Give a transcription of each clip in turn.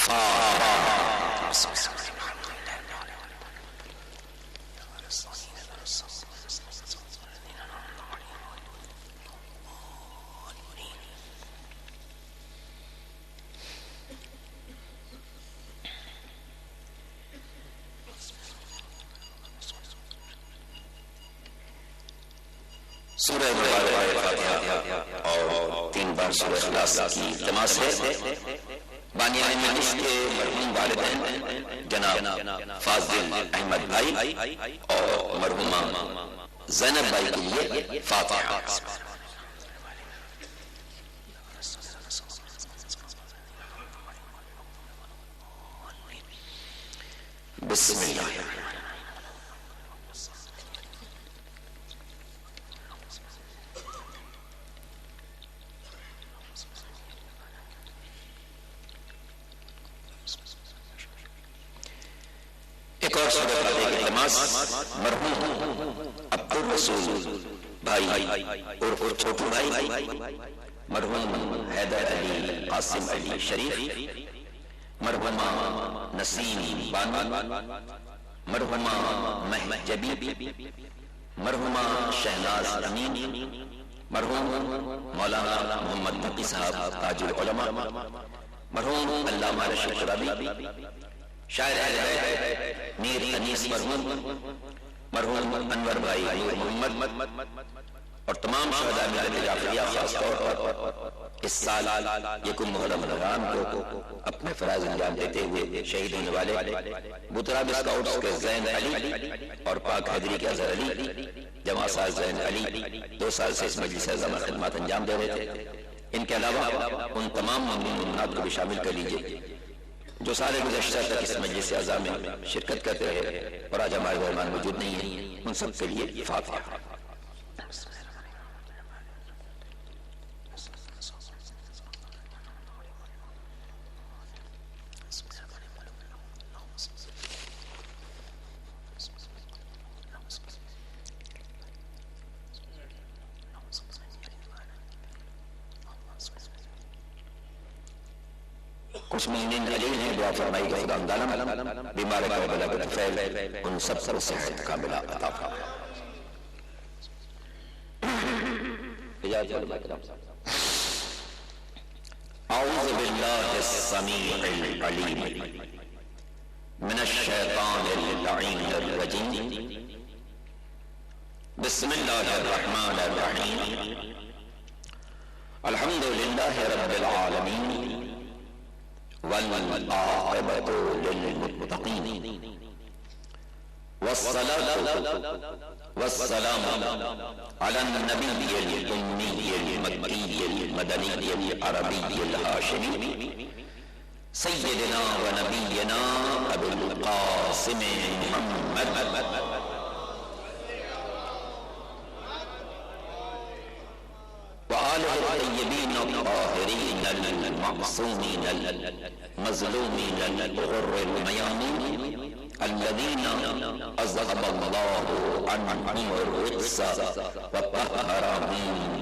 سورہ فاتحہ اور 3 بار سورہ اخلاص کی التماس ہے بانی مجلس کے مرحوم والدین جناب فاضل احمد بھائی اور مرحومہ زینب بھائی کے لیے فاتحہ۔ بسم اللہ۔ ایک اور سورہ فاتحہ کی التماس مرحوم عبد الرسول بھائی عرف چھوٹو بھائی، مرحوم حیدر علی قاسم علی شریف، مرحومہ نسیم بانو، مرحومہ مہجبی، مرحومہ شہناز امین، مرحوم مولانا محمد تقی صاحب تاج العلماء، مرحوم علامہ رشید قرابی، شاعر اہل بیت میر انیس مرحوم، مرحوم انور بھائی نور محمد اور تمام شہداء ملت جعفریہ خاص طور پر اس سال یکم محرم رمضان کو اپنے فرائض انجام دیتے ہوئے شہید ہونے والے بطراب اسکاؤٹس کے زین علی اور پاک حیدری کے اظہر علی، جماعت ساز زین علی 2 سال سے اس مجلس اعظم میں خدمات انجام دے رہے تھے۔ ان کے علاوہ ان تمام ممنونات کو بھی شامل کر لیجئے جو سارے گزشتہ تک اس مجلس اعظم میں شرکت کرتے رہے اور آج ہمارے درمیان موجود نہیں ہیں، ان سب کے لیے فاتحہ۔ کچھ مومنین علیل ہیں، دعا فرمائی کہ خدا تعالیٰ بیمار کربلا کے طفیل ان سب پر صحت کاملہ عطا فرمائے۔ اعوذ باللہ السمیع العلیم من الشیطان اللعین الرجیم، بسم اللہ الرحمن الرحیم، الحمدللہ رب العالمین والعاقبۃ للمتقین، والصلاة والسلام علی النبی الأمی المکی المدنی العربی الہاشمی سیدنا و نبینا ابو القاسم محمد وآلہ الطیبین الطاہرین المعصومین المظلومین الغر المیامین الذین اذهب اللہ عنہم الرجس وطہرہم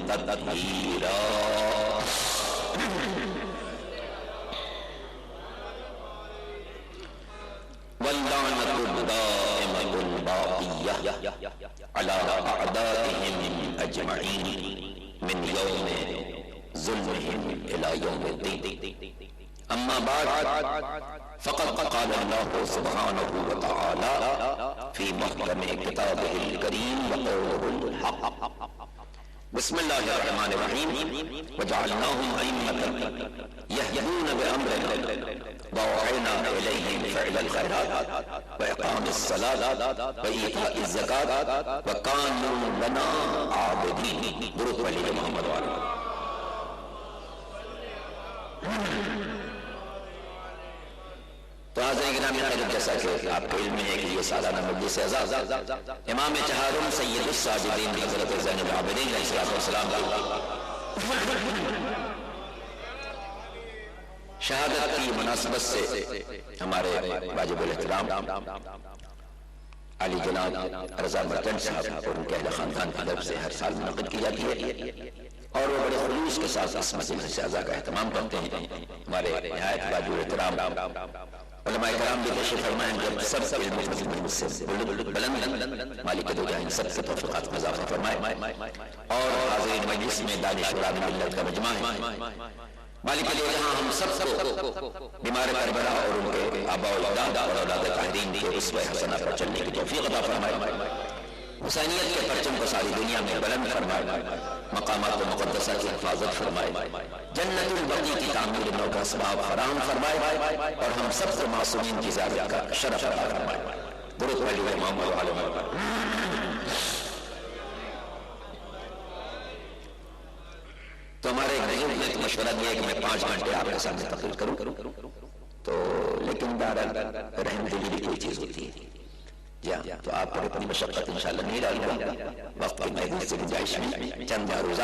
تطہیرا۔ واللعنة الدائمة الباقية على أعدائهم أجمعين من يوم ظلمهم إلى يوم الدين، أما بعد فقد قال الله سبحانه وتعالى في محكم كتابه الكريم وقوله الحق، بسم الله الرحمن الرحيم، وجعلناهم أئمة يهدون بأمرنا وأوحينا إليهم فعل الخيرات وإقام الصلاة وإيتاء الزكاة وكانوا لنا عابدين۔ درود پڑھیے محمد والے۔ تو حاضرین گرامی حضرت، جیسا کہ آپ کو علم ہے کہ یہ سالانہ مجلس اعزاز امام چہارم سید الساجدین حضرت زین العابدین علیہ السلام شہادت کی مناسبت سے ہمارے واجب الاحترام علی جناب رضا مرچنٹ صاحب اور ان کے اہل خاندان کی طرف سے ہر سال منعقد کی جاتی ہے، اور وہ بڑے خلوص کے ساتھ اس مجلس اعزا کا اہتمام کرتے ہیں. ہمارے نہایت باجو احترام علماء کرام بھی تشریف فرمائیں جب سب علم و سے بلند مالک دو جہان سب سے توفیقات میں اضافہ فرمائے. اور حاضرین مجلس میں دانشوران ملت کا مجمع ہے. مالک دو جہاں ہم سب کو بیمار کربلا اور ان کے آباء و اجداد اور اولاد طاہرین کے اسوہ حسنہ پر چلنے کی توفیق عطا فرمائے. حسینیت کے پرچم کو ساری دنیا میں بلند فرمائے. مقامات مقدسہ کی حفاظت فرمائے. جنت البقیع کی تعمیر نو کا اسباب فراہم فرمائے اور ہم سب کو معصومین کی زیارت کا شرف عطا فرمائے. درود پڑھیے امام و عالم. تو ہمارے بزرگ نے مشورہ دیا کہ میں 5 گھنٹے آپ کے سامنے تقریر کروں تو لیکن رحم دلی بھی کوئی چیز ہوتی ہے. جی ہاں، تو آپ پر اپنی مشقت انشاءاللہ نہیں ڈالوں. وقت کی محدود سے گنجائش میں چند بار روزہ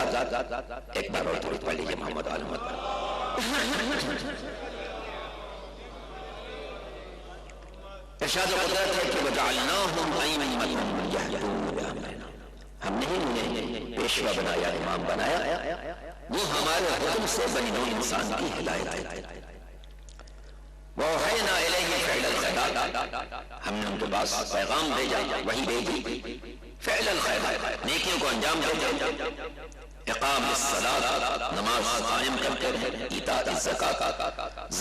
ایک بار اور درود پڑھ لیجیے محمد عالم. ارشاد قدرت ہے کہ وجعلناہم ائمۃ یہدون بامرنا، ہم نے انہیں پیشوا بنایا، امام بنایا، وہ ہمارے حکم سے بنی نوع انسان کی ہدایت ہے. وَأَوْحَيْنَا إِلَيْهِمْ فِعْلَ الْخَيْرَاتِ، ہم نے ان کے پاس پیغام بھیجا، وحی بھیجی، فعل الخیرات، نیکیوں کو انجام دیتے، اقام الصلاۃ، نماز قائم کرتے رہے، ایتاء الزکوٰۃ،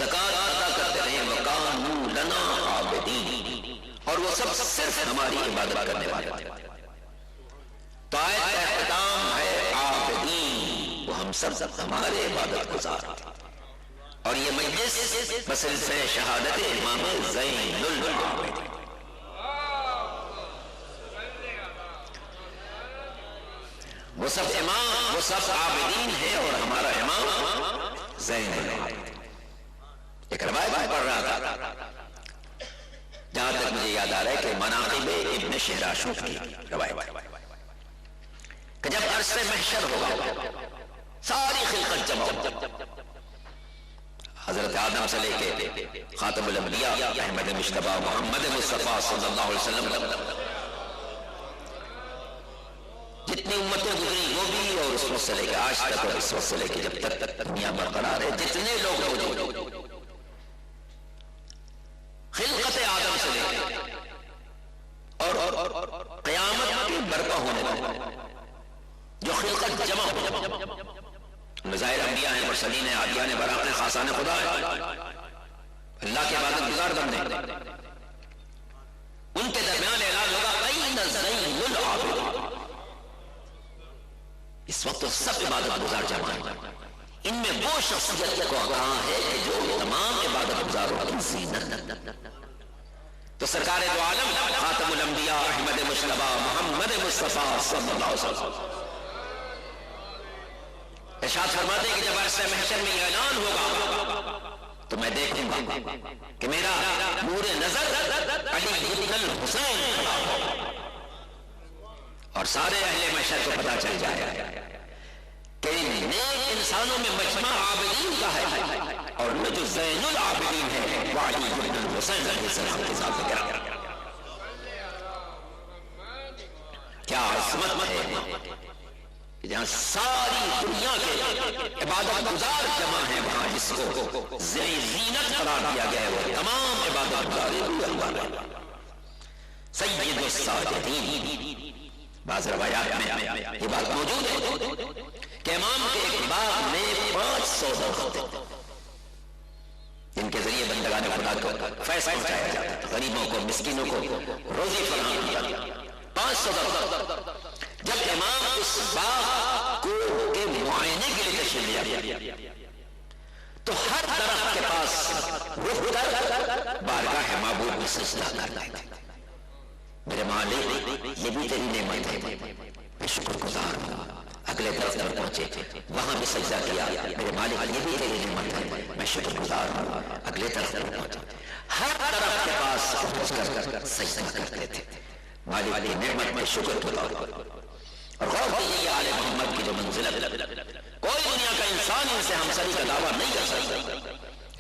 زکوٰۃ ادا کرتے رہے، وَكَانُوا لَنَا عَابِدِينَ، اور وہ سب صرف ہماری عبادت کرنے والے تھے. تو آیت کا اختتام ہے عابدین، وہ ہم سب ہمارے عبادت گزار تھے. اور یہ مجلس بسلسلہ شہادت امام زین العابدین، وہ سب امام، وہ سب عابدین ہیں اور ہمارا امام زین العابدین. ایک روایت میں پڑھ رہا تھا جہاں تک مجھے یاد آ رہا ہے کہ مناقب ابن شہراشوف کی روایت کہ جب عرص محشر ہوگا ساری خلقت جمع ہوگی، حضرت آدم سے لے کے خاتم الانبیاء احمد مجتبی محمد مصطفیٰ صلی اللہ علیہ وسلم جتنی امتیں گزری وہ بھی، اور اس وقت سے لے کے آج تک اور اس وقت سے لے کے جب تک دنیا برقرار ہے جتنے لوگ موجود خلقت آدم سے لے کے اور قیامت کی برپا ہونے تک جو خلقت جمع ہو، نظائر انبیاء ہیں، مرسلین ہیں، عادیان ہیں، براق ہیں، خاصان خدا ہیں، اللہ کے عبادت گزار بندے، ان کے درمیان اعلان ہوگا این زین العابدین. اس وقت تو سب عبادت گزار جمع ہیں، ان میں وہ شخصیت کو کہاں ہے کہ جو تمام عبادت گزاروں کی زینت. تو سرکار دو عالم خاتم الانبیاء احمد مجتبی محمد مصطفیٰ صلی اللہ علیہ وسلم ارشاد فرماتے ہیں کہ جب عرصہ محشر میں یہ اعلان ہوگا تو میں دیکھوں گا کہ میرا نور نظر علی بن الحسین کھڑا ہوگا اور سارے اہل محشر کو پتہ چل جائے کہ نیک انسانوں میں مجمع عابدین کا ہے اور میں جو زین العابدین ہے وہ علی بن الحسین علیہ السلام کے ساتھ گرا. کیا عظمت ہے کہ جہاں ساری دنیا کے عبادت گزار جمع ہیں، وہاں جس کو زینت قرار دیا گیا ہے وہ تمام عبادت گزارے بھی اللہ ہے. سید الساجدین، بعض روایات میں یہ بات موجود ہے کہ امام کے ایک باغ میں 500 درخت تھے جن کے ذریعے بندگان خدا کو فیض پہنچایا جاتا تھا، غریبوں کو مسکینوں کو روزی فراہم کیا جاتا. 500 درخت. جب امام اس باغ کو کے معائنے کے لیے تشریف لیا تو ہر درخت کے پاس رخ کر بارگاہ معبود میں سجدہ کرتا ہے. میرے مالک یہ بھی تیری نعمت ہے، میں شکر گزار ہوں. اگلے درخت پر پہنچے، وہاں بھی سجدہ کیا، میرے مالک یہ بھی تیری نعمت ہے، میں شکر گزار ہوں. اگلے درخت پر پہنچے، ہر درخت کے پاس پہنچ کر سجدہ کرتے تھے. مالک کی نعمت میں شکر گزار ہوں. اور غور کیجیے آل محمد کی جو منزلت، کوئی دنیا کا انسان ان سے ہمسری کا دعویٰ نہیں کر سکتا.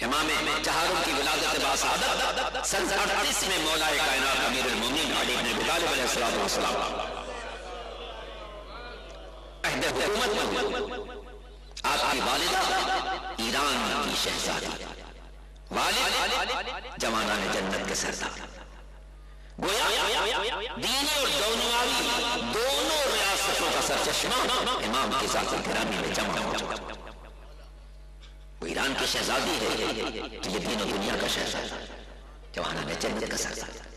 امام چہاروں کی ولادت باسعادت سن 38 میں مولا کائنات امیر المومنین علی بن ابی طالب علیہ السلام عہد حکومت میں آپ کی والدہ ایران کی شہزادی، والد جوانان جنت کے سردار. گویا دینی اور دنیاوی دونوں ریاستوں کا سرچشمہ امام کی ذات گرامی میں جمع ہو چکا. وہ ایران کی شہزادی ہے تو یہ دین و دنیا کا شہزادہ، جوانان جنت کا سردار.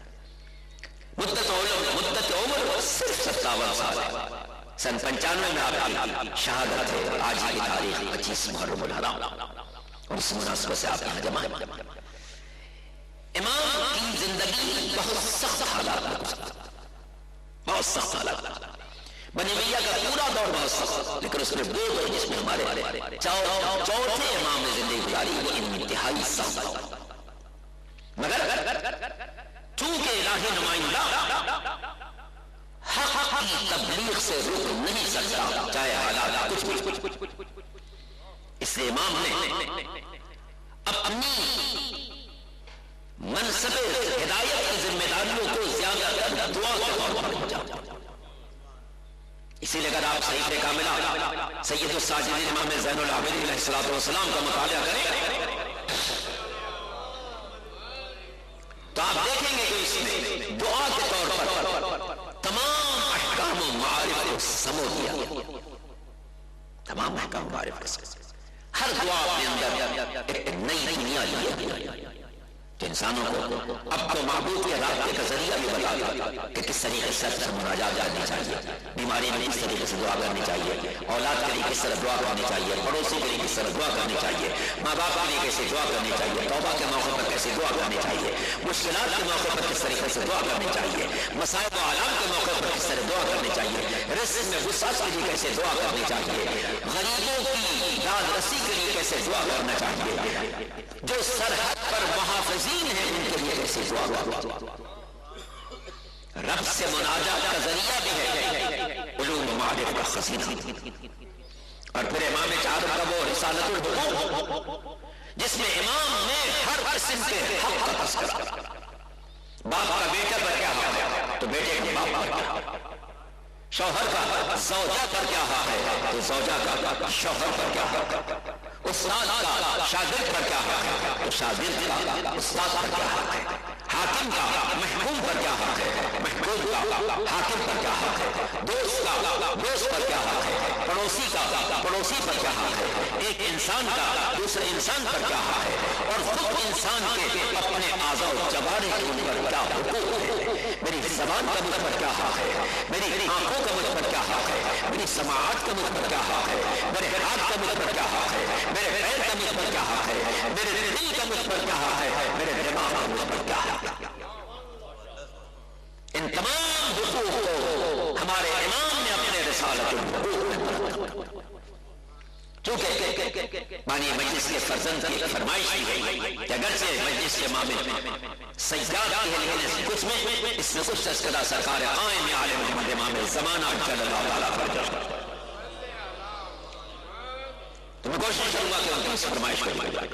مدت عمر صرف 57 سال ہے. سن 95 میں آپ کی شہادت ہے. آج کی تاریخ 25 محرم الحرام، اور اس مناسبت سے آپ یہاں جمع ہیں. امام کی زندگی بہت سخت حالات میں گزرا، بہت سخت حالات. بنی میاں کا پورا دور بہت سخت، لیکن اس میں وہ دور جس میں ہمارے چوتھے امام نے زندگی گزاری وہ انتہائی سخت تھا. مگر چونکہ الہی نمائندہ حق کی تبلیغ سے رک نہیں سکتا چاہے حالات کچھ. اس لیے امام نے اپنی منصب ہدایت کی ذمہ داریوں کو زیادہ تر دعا کے طور پر انجام. اسی لیے اگر آپ صحیح کاملہ سید الساجدین امام زین العابدین علیہ السلام کا مطالعہ کریں تو آپ دیکھیں گے کہ اس میں دعا کے طور پر تمام احکام و معارف کو سمو دیا. تمام احکام و معارف کو ہر دعا اپنے اندر ایک نئی دنیا لی کہ انسانوں کو اب تو معبود کے رابطے کا ذریعہ بھی بتا دیا کہ کس طریقے سے مناجات کرنی چاہیے، بیماری میں کس طریقے سے دعا کرنی چاہیے، اولاد کے لیے کس طرح دعا کرنی چاہیے، پڑوسی کے لیے کس طرح دعا کرنی چاہیے، ماں باپ کے لیے کیسے دعا کرنی چاہیے، توبہ کے موقع پر کیسے دعا کرنی چاہیے، مشکلات کے موقع پر کس طریقے سے دعا کرنی چاہیے، مصائب و آلام کے موقع پر کس طرح دعا کرنی چاہیے، رزق میں وسعت کے لیے کیسے دعا کرنی چاہیے، غریبوں کی داد رسی کے لیے کیسے دعا کرنا چاہیے، جو سرحد پر محافظین ہیں ان کے لیے کیسے دعا کرنا چاہیے. رب سے مناجات کا ذریعہ بھی ہے علوم و معارف کا خزینہ. اور پھر امام چار کا وہ رسالت الحقوق جس میں امام نے ہر قسم کے حق کا تذکرہ. باپ کا بیٹا پر کیا حق ہے تو بیٹے کے باپ پر کیا حق ہے، شوہر کا زوجہ پر کیا حق ہے تو زوجہ کا شوہر پر کیا حق ہے، استاد کا شاگرد پر کیا حق ہے تو شاگرد کا استاد پر کیا حق ہے، حاکم کا محکوم پر کیا حق ہے، محکوم کا حاکم پر کیا حق ہے، دوست کا دوست پر کیا حق ہے، پڑوسی کا پڑوسی پر کیا حق ہے، ایک انسان کا دوسرے انسان پر کیا حق ہے، اور خود انسان کے اپنے اعضاء و جوارح کے اوپر کیا حقوق ہے. میری زبان کا مجھ پر کیا حق ہے، میری آنکھوں کا مجھ پر کیا حق ہے، میری سماعت کا مجھ پر کیا حق ہے، میرے ہاتھ کا مجھ پر کیا حق ہے، میرے پیر کا مجھ پر کیا حق ہے، میرے دل کا مجھ پر کیا حق ہے، میرے دماغ کا مجھ پر کیا حق ہے. ان تمام حقوق کو ہمارے امام نے اپنے رسالت الحقوق میں چونکہ بانی مجلس کے فرزند کی فرمائش کی ہے کہ اگرچہ مجلس کے معامل سجدات کی ہے لیکن کچھ میں اس میں کچھ تذکرہ سرکار قائم عالم محمد امام زمانہ صلی اللہ تعالیٰ فرجہ. تو میں کوشش کروں گا کہ ان کی اس فرمائش کو مانیں.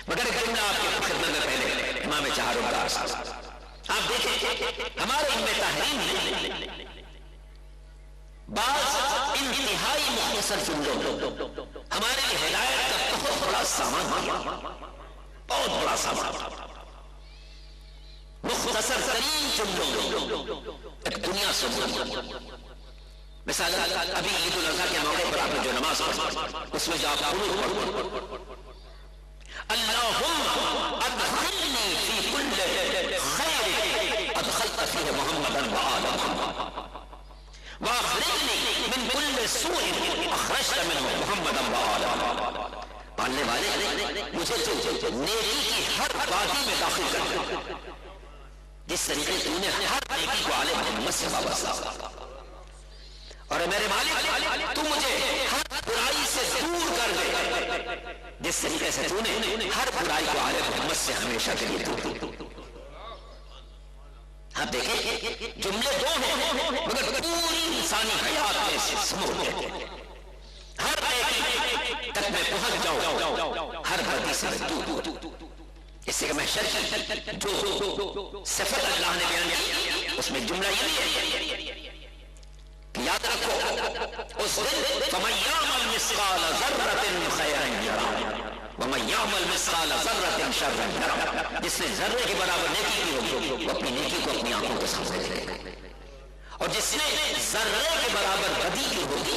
مگر ایک جملہ آپ کی خدمت میں پہلے امام چہارم کا آپ دیکھیں ہمارے ان میں تحریم نے بعض انتہائی مختصر جملوں ہمارے لیے ہدایت کا بہت بڑا سامان دیا، بہت بڑا سامان. مختصر ترین جملوں ایک دنیا سے مثال ابھی عید الاضحیٰ کے موقع پر آپ نے جو نماز پڑھی اس میں جو آپ قنوت پڑھتے اللہم ادخلنی فی کل خیر ادخلت فیہ محمدا وآل محمد واخرجنی من کل سوء اخرجت منہ محمدا وآل محمد. پالنے والے مجھے تو نیکی کی ہر وادی میں داخل کر دے جس طریقے سے انہیں ہر نیکی کو آل محمد سے وابستہ. اور میرے مالک تو مجھے ہر برائی سے دور کر دے جس طریقے سے تو نے ہر برائی کو آل محمد سے ہمیشہ کے لیے دور. آپ دیکھیں جملے دو ہیں مگر پوری انسانی حیات میں سے سمو ہیں. ہر نیکی تک میں پہنچ جاؤں ہر بدی سے دور. اس سے کہ میں شرک جو صفت اللہ نے بیان کی اس میں جملہ یہ ہے کہ یاد رکھو اس اس دن فمن یعمل مثقال ذرۃ خیرا یرہ ومن یعمل مثقال ذرۃ شرا یرہ، جس نے ذرے کے برابر نیکی کی ہوگی وہ اپنی نیکی کو اپنی آنکھوں کے سامنے دیکھے گا، اور جس نے ذرے کے برابر بدی کی ہوگی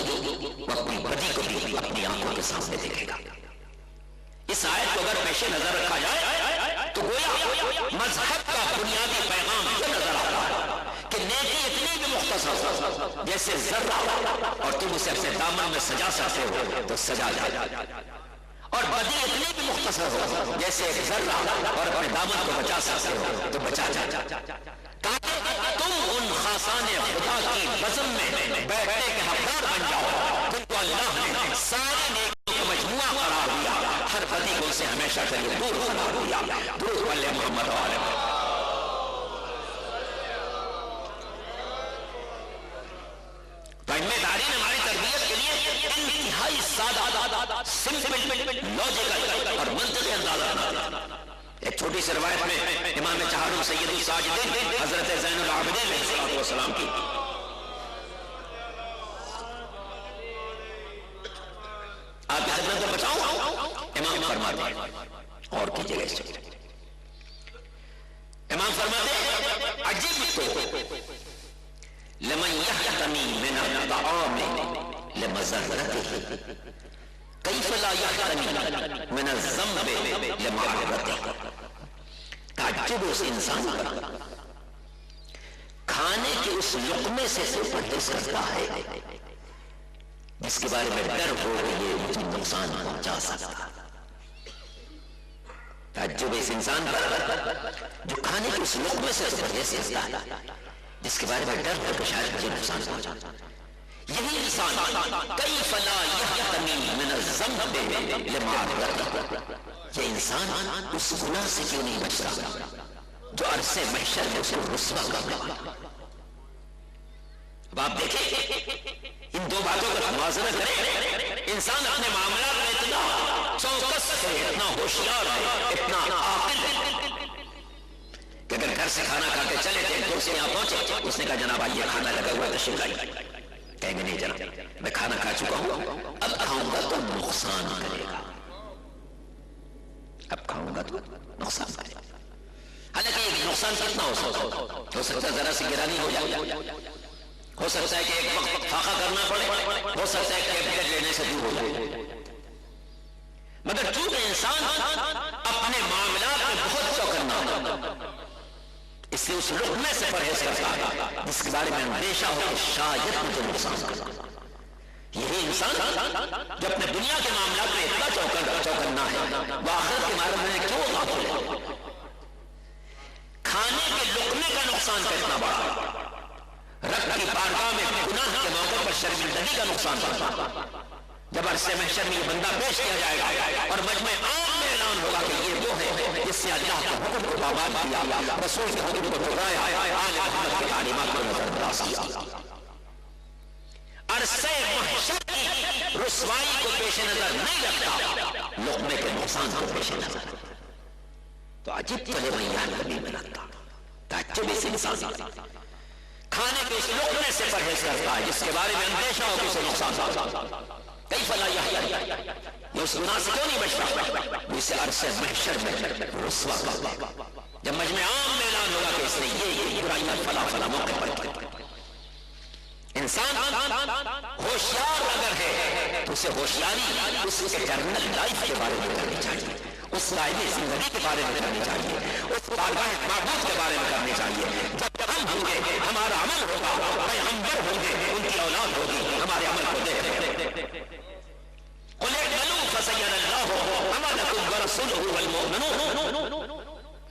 وہ اپنی بدی کو بھی اپنی آنکھوں کے سامنے دیکھے گا۔ اس آیت کو اگر پیش نظر رکھا جائے تو گویا مذہب کا بنیادی پیغام یہ نظر آتا ہے کہ نیکی اتنی بھی مختصر جیسے ذرہ، اور تم اسے اپنے دامن میں سجا سکتے ہو تو سجا جائے، اور بدی اتنی بھی مختصر ہو جیسے ایک ذرہ، اور اپنے دامن کو بچا سکتے ہو تو بچا جائے، تاکہ تم ان خاصان خدا کی بزم میں بیٹھنے کے حقدار بن جاؤ جن کو اللہ نے ساری نیکیوں کا مجموعہ قرار دیا، ہر بدی کو سے ہمیشہ کے لیے دور قرار دیا۔ درود علی محمد و آل محمد۔ ہماری تربیت کے لیے انتہائی سادہ، سمپل، لاجیکل اور منطقی انداز۔ ایک چھوٹی سی روایت میں امام چہارم سید الساجدین حضرت زین العابدین علیہ السلام کی آپ کی خدمت میں بچاؤں، امام فرماتے ہیں اور کیجئے گا اس چیز، امام فرماتے ہیں عجبت لمن یحتمی من الطعام لمضرته کیف لا یحتمی من الذنب لمعرضته۔ تعجب اس انسان پر کھانے کے اس لقمے سے پرہیز کرتا ہے جس کے بارے میں ڈر ہو کہ یہ مجھے نقصان پہنچا سکتا۔ تعجب اس انسان پر جو کھانے کے اس لقمے سے پرہیز کرتا ہے جس کے بارے میں ڈر ہو کہ شاید مجھے نقصان پہنچا۔ یہی انسان کیف لا یحتمی من الذنب لمعرضته، یہ انسان اس گناہ سے کیوں نہیں بچتا جو عرصے محشر میں اسے رسوا کرتا۔ اب آپ دیکھیں ان دو باتوں کا موازنہ کریں، انسان اپنے معاملات میں اتنا چوکس ہے، اتنا ہوشیار ہے، اتنا عاقل ہے کہ اگر گھر سے کھانا کھا کے چلے تھے دور سے یہاں پہنچے، اس نے کہا جناب آئیے کھانا لگا ہوا تشریف لائیے، کہیں گے نہیں جناب میں کھانا کھا چکا ہوں، اب کھاؤں گا تو نقصان کرے گا، اب کھاؤں گا تو نقصان کرے گا۔ حالانکہ یہ نقصان کتنا ہو سکتا ہے ذرا سی گرانی ہو جائے، ہو سکتا ہے کہ ایک وقت فاقہ کرنا پڑے، ہو سکتا ہے کہ ٹکٹ لینے سے دور ہو جائے، مگر چونکہ انسان اپنے معاملات میں بہت چوکنا اس لیے اس لقمے سے پرہیز کرتا ہے جس کے بارے میں اندیشہ ہو کہ شاید مجھے نقصان کرتا۔ یہی انسان جو اپنے دنیا کے معاملات میں اتنا چوکنا ہے وہ آخرت کے بارے میں کیوں غافل ہے؟ کھانے کے لقمے کا نقصان کتنا بڑا، رب کی بارگاہ میں گناہ کے موقع پر شرمندگی کا نقصان بڑا۔ جب عرصے محشر میں یہ بندہ پیش کیا جائے گا اور مجمع عام میں اعلان ہوگا کہ یہ وہ ہے جس سے اللہ کے حکم کو پابند کیا، رسول کے حکم کو ٹھکرایا، آل محمد کی تعلیمات کو نظر انداز کیا، عرصے محشر کی رسوائی کو پیش نظر نہیں رکھتا، لقمے کے نقصان کو پیش نظر رکھتا، تو عجیب تلے میاں نبی ملتا تعجب اس انسان کھانے کے اس لقمے سے پرہیز کرتا ہے جس کے بارے میں اندیشہ ہو کہ اسے نقصان ہوگا۔ کیف لا یحتمی، یہ اس گناہ سے کیوں نہیں بچتا، وہ اسے عرصے محشر میں رسوا کرتا جب مجمع عام میں اعلان ہوگا کہ اس نے یہ برائیاں فلاں فلاں موقع پر کی۔ انسان ہوشیار اگر ہے تو اسے ہوشیاری اس کے جرنل لائف کے بارے میں کرنی چاہیے، اس دائمی زندگی کے بارے میں کرنی چاہیے، اس بارگاہ معبود کے بارے میں کرنی چاہیے۔ جب ہم ہوں گے ہمارا عمل ہوگا، پیغمبر ہوں گے ان کی اولاد ہوگی ہمارے عمل کو دیکھ قل اعملوا فسيرى الله عملكم ورسوله والمؤمنون،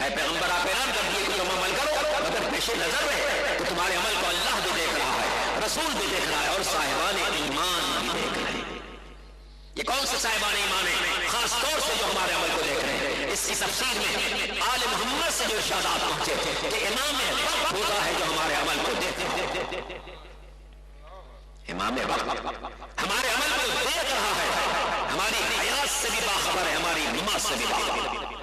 اے پیغمبر آپ اعلان کر دیے کہ تم عمل کرو، مگر پیش نظر ہے تو تمہارے عمل کو اللہ بھی دیکھ رہا ہے، رسول بھی دیکھ رہا ہے، اور صاحبان ایمان بھی دیکھ رہے ہیں۔ یہ کون سے صاحبان ایمان ہیں؟ خاص طور سے جو ہمارے عمل کو دیکھ رہے ہیں۔ اس کی تفسیر میں آل محمد سے جو ارشادات پہنچے کہ امام وقت ہوتا ہے جو ہمارے عمل کو دیکھ، امام وقت ہمارے عمل کو دیکھ رہا ہے، ہماری حیات سے بھی باخبر ہے، ہماری نماز سے بھی باخبر ہے۔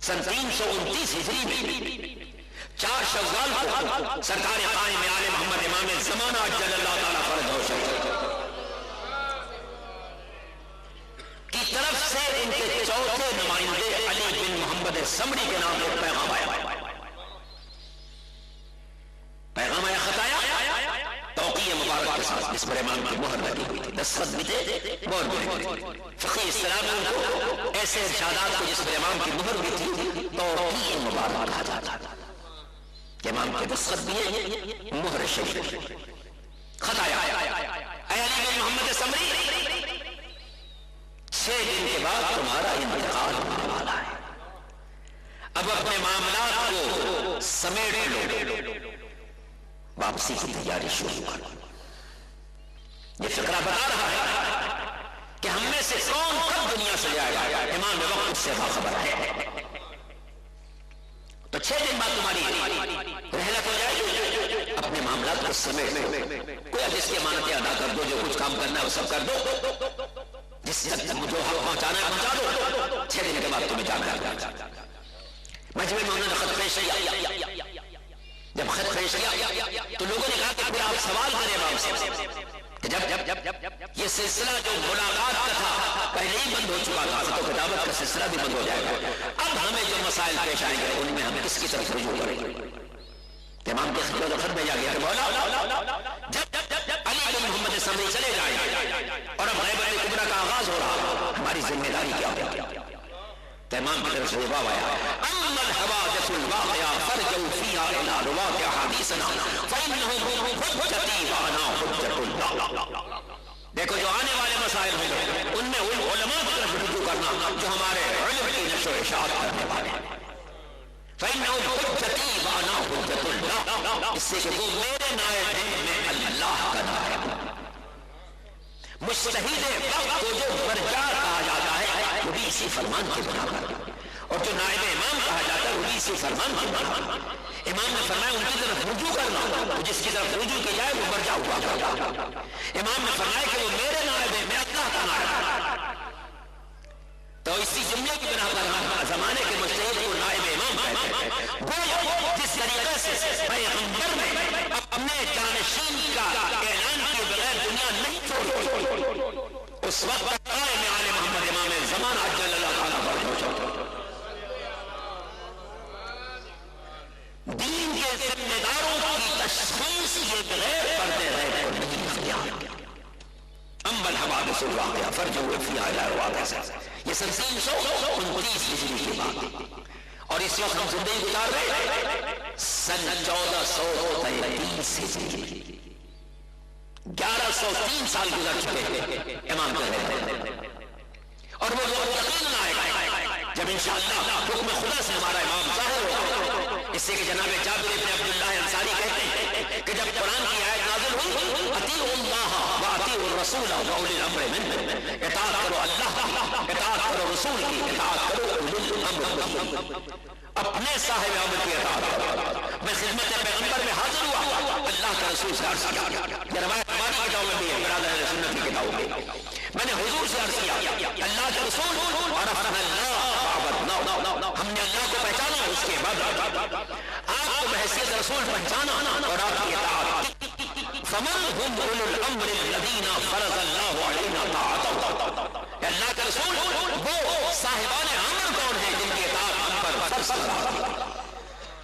سن 329 ہجری میں 4 شوال کو سرکار قائم آل محمد امام زمانہ جل اللہ تعالیٰ فرج ہو شریف محمد سمری کے نام ایک پیغام آیا، پیغام آیا، خط آیا توقیع مبارک کے ساتھ، جس پر امام کی مہر لگی ہوئی تھی، دستخط بھی تھے، مہر بھی تھی۔ فقی اسلام نے ان کو ایسے ارشادات کو جس پر امام کی مہر بھی تھی توقیع مبارک کہا جاتا تھا کہ امام کے دستخط بھی ہے، مہر شریف۔ خط آیا، اے علی بن محمد سمری، 6 دن کے بعد تمہارا انتقال ہونے والا ہے، اب اپنے معاملات کو سمیٹ لو، واپسی کی تیاری شروع کرو۔ یہ فقرہ بتا رہا ہے کہ ہم میں سے کون کب دنیا سے جائے گا، امام وقت سے باخبر ہے۔ تو 6 دن بعد تمہاری رحلت ہو جائے گی، اپنے معاملات کو سمیٹ لو، کوئی جس کی امانتیں ادا کر دو، جو کچھ کام کرنا ہے وہ سب کر دو، جس تک جو حق پہنچانا ہے پہنچا دو، 6 دن کے بعد تمہیں جانا ہے۔ مجمع میں انہوں نے خط پیش کیا، جب خط پیش کیا تو لوگوں نے کہا کہ پھر آپ سوال کریں امام سے کہ جب یہ سلسلہ جو ملاقات کا تھا پہلے ہی بند ہو چکا تھا، تو کتابت کا سلسلہ بھی بند ہو جائے گا، اب ہمیں جو مسائل پیش آئیں گے ان میں ہم کس کی طرف رجوع کریں گے؟ امام کے خط بھیجا گیا کہ مولا جب علی بن محمد سمری چلے جائیں اور اب غیبت کبریٰ کا آغاز ہو رہا، ہماری ذمہ داری کیا ہوگی؟ امام کی طرف سے جواب آیا، اما الحوادث الواقعہ فرجعوا فیہا الی رواة احادیثنا فانہم حجتی وانا حجت اللہ۔ دیکھو جو آنے والے مسائل ہوں گے ان میں ان علماء کی طرف رجوع کرنا جو ہمارے علم کی نشر و اشاعت کرنے والے ہیں، فانہم حجتی وانا حجت اللہ، اس سے کہ وہ میرے نائب ہیں، میں اللہ کا نائب ہوں۔ مجتہد وقت کو جو برجار کہا جاتا ہے وہ بھی اسی فرمان کے بنا کر، اور جو نائب امام کہا جاتا ہے وہ بھی اسی فرمان کے بنا کر۔ امام نے فرمایا ان کی طرف رجوع کرنا، جس کی طرف رجوع کی جائے وہ برجا ہوا کرتا۔ امام نے فرمایا کہ وہ میرے نائب ہے، میں اللہ کا نائب ہوں۔ تو اسی جملے کی بنا پر زمانے کے مجتہد کو نائب امام کہتے ہیں۔ گویا جس طریقے سے پیغمبر نے اپنے جانشین کا اعلان کیے بغیر دنیا نہیں چھوڑی، اس وقت قائم آل محمد امام زمان عجل اللہ تعالیٰ فرجہ دین کے ذمہ داروں کی تشخیص یہ بغیر پردے رہ کو نہیں اختیار کیا۔ اما الحوادث الواقعہ فرجعوا فیہا الی رواة، یہ سن 329 ہجری کی بات، اور اس وقت ہم زندگی گزار رہے سن 1433 ہجری، 1103 سال گزر چکے امام کے رہتے، اور وہ یقین آئے گا جب انشاءاللہ حکم خدا سے ہمارا امام ظاہر ہوگا۔ اس سے کہ جناب جابر بن عبداللہ انصاری کہتے ہیں کہ جب قرآن کی آیت نازل ہوئی، اطیعوا اللہ واطیعوا الرسول واولی الامر منکم، اطاعت کرو اللہ کی، اطاعت کرو رسول کی، اطاعت کرو اولی الامر منکم، اپنے صاحب امر کی اطاعت کرو۔ میں خدمت پیغمبر میں حاضر ہوا، اللہ کا رسول سے عرض کیا، یہ روایت ہماری کتابوں میں بھی ہے، برادر اہل سنت کی کتابوں میں، میں نے حضور سے عرض کیا اللہ کے رسول عرفنا اللہ وعبدنا، ہم نے اللہ کو پہچانا، اس کے بعد آپ کو بحیثیت رسول پہچانا اور آپ کی اطاعت۔ فمن هم اولو الامر الذین فرض اللہ علینا طاعتهم، اللہ کے رسول وہ صاحبان امر کون ہیں جن کی اطاعت ہم پر فرض قرار دی۔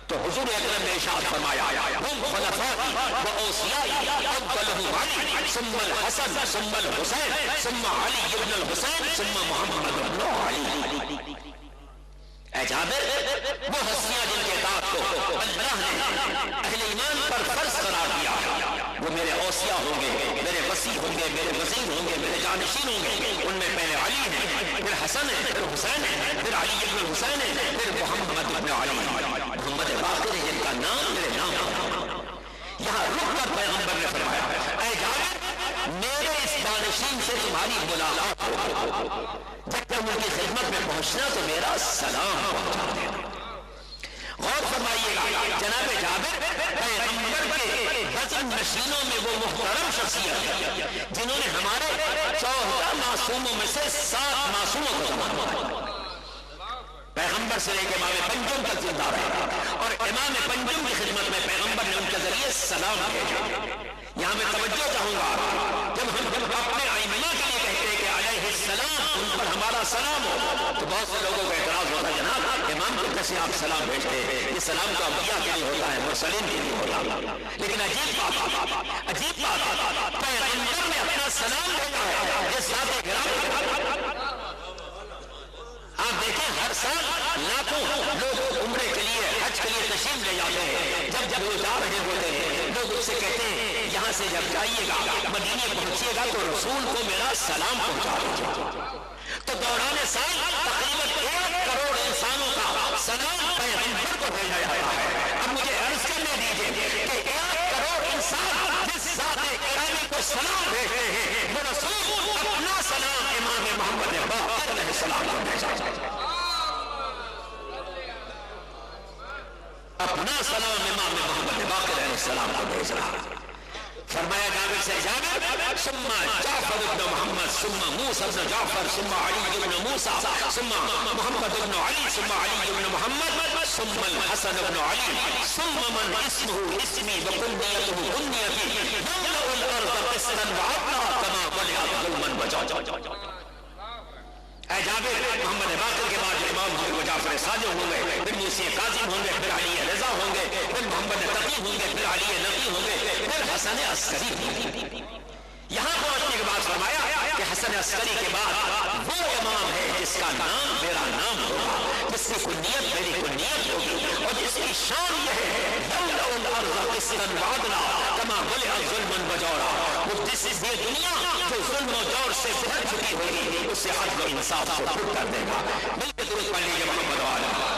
تو حضور اکرم نے ارشاد فرمایا ہم خلفائی و اوصیائی اولهم علی ثم الحسن ثم الحسین ثم علی ابن الحسین ثم محمد ابن علی۔ اے جابر وہ ہستیاں جن کے اطاعت کو اللہ نے اہل ایمان پر فرض قرار دیا وہ میرے اوصیاء ہوں گے، میرے وصی ہوں گے، میرے وزیر ہوں گے، میرے جانشین ہوں گے، ان میں پہلے علی ہیں، پھر حسن ہے، پھر حسین ہے، پھر علی ابن الحسین ہے، پھر محمد ابن علی، محمد باقر ہے جن کا نام میرے نام ہے۔ یہاں رک کر پیغمبر نے فرمایا اے جابر میرے اس جانشین سے تمہاری ملاقات ہو، جب تک ان کی خدمت میں پہنچنا تو میرا سلام پہنچا دینا۔ غور فرمائیے گا جناب جابر پیغمبر کے وطن نشینوں میں وہ محترم شخصیت ہے جنہوں نے ہمارے 14 معصوموں میں سے 7 معصوموں کو سنبھالا، پیغمبر سے لے کے امام پنجم تک زندہ رہے، اور امام پنجم کی خدمت میں پیغمبر نے ان کے ذریعے سلام بھیجا۔ یہاں میں توجہ چاہوں گا جب ہم اپنے ائمہ کے لیے کہتے ہیں کہ علیہ السلام، ان پر ہمارا کا سلام ہو. تو بہت سے لوگوں کا اعتراض ہوتا ہے جناب امام کو کیسے آپ سلام بھیجتے ہیں؟ یہ سلام تو انبیاء کے لیے ہوتا ہے مرسلین کے لیے ہوتا ہے. لیکن عجیب بات پیغمبر نے اپنا سلام بھیجا ہے. یہ صحابہ کرام آپ دیکھیں ہر سال لاکھوں لوگ عمرے کے لیے حج کے لیے تشریف لے جاتے ہیں. جب وہ جا رہے ہوتے ہیں لوگ اس سے کہتے ہیں یہاں سے جب جائیے گا مدینے پہنچیے گا تو رسول کو میرا سلام پہنچا دیجیے. تو دوران سال تقریباً 1 کروڑ انسانوں کا سلام پیغمبر کو بھیجا جاتا ہے. اب مجھے عرض کرنے دیجیے کہ 1 کروڑ انسان جس ذات گرامی کو سلام بھیجتے ہیں وہ رسول اپنا سلام امام محمد باقر علیہ السلام کو بھیجا. اپنا سلام امام محمد باقر علیہ السلام کو بھیج رہا. فرمایا جابر سے جابر ثم جعفر بن محمد ثم موسى بن جعفر ثم علي بن موسى ثم محمد بن علي ثم علي بن محمد ثم الحسن بن علي ثم من اسمه اسمي وكنيته كنيتي يملأ الارض قسطا وعدلا كما ملئت ظلما وجورا. اے جابر محمد باقر کے بعد امام حضرت جعفر صادق ہوں گے, پھر موسی کاظم ہوں گے, پھر علی رضا ہوں گے, پھر محمد تقی ہوں گے, پھر علی نقی ہوں گے, پھر حسن عسکری ہوں گے. یہاں پہنچنے کے بعد فرمایا کہ حسن عسکری کے بعد وہ امام ہے جس کا نام میرا نام ہوگا, جس کی کنیت میری کنیت ہوگی, اور جس کی شان یہ ہے یملأ الارض قسطا وعدلا کما ملئت ظلما وجورا. وہ جس یہ دنیا جو ظلم و جور سے بھر چکی ہوگی اس سے عدل و انصاف کو پر کر دے گا. مل کے درود پڑھ لیجیے محمد و آل محمد.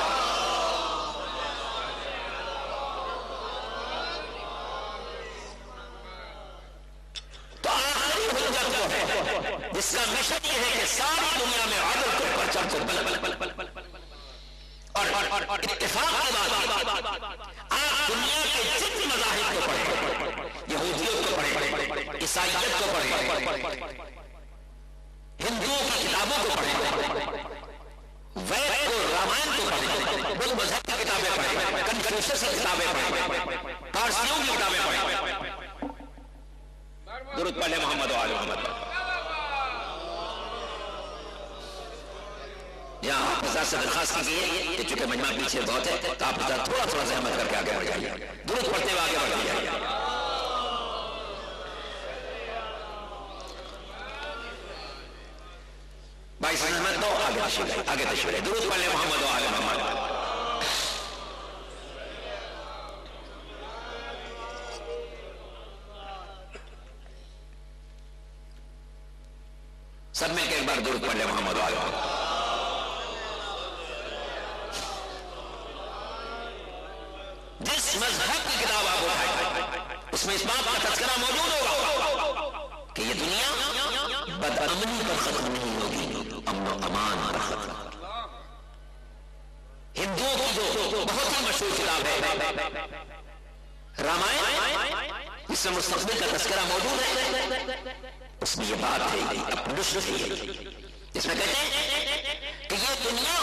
تو آخری حجت وہ ہے جس کا مشن یہ ہے کہ ساری دنیا میں عدل کو پرچم کو بل اور اتفاق کی بات آپ دنیا کے جتنے مذاہب کو پڑھیں, یہودیوں کو پڑھیں, عیسائیت کو پڑھیں, ہندوؤں کی کتابوں کو پڑھیں, وید کو رامائن کو پڑھیں, بدھ مذہب کی کتابیں پڑھیں, کنفیوشس کی کتابیں پڑھیں, پارسیوں کی کتابیں پڑھیں. درود پڑھیں محمد و آل محمد. یہاں آپ حضرت سے درخواست کیجیے کہ چونکہ مجمع پیچھے بہت ہے تو آپ حضرت تھوڑا تھوڑا زحمت کر کے آگے بڑھ جائیے, درود پڑھتے ہوئے آگے بڑھ جائیے. بھائی سنت تو آگے تشریف درود پڑھ لیں محمد و آل محمد. سب مل کے ایک بار درود پڑھ لیں محمد و آل محمد. جس مذہب کی کتاب آپ اٹھائیں اس میں اس بات کا تذکرہ موجود ہوگا کہ یہ دنیا بدامنی پر ختم نہیں ہوگی, امن و امان پر ختم. ہندوؤں کی جو بہت ہی مشہور کتاب ہے رامائن, اس میں مستقبل کا تذکرہ موجود ہے. اس میں یہ بات ہے جس میں کہتے ہیں کہ یہ دنیا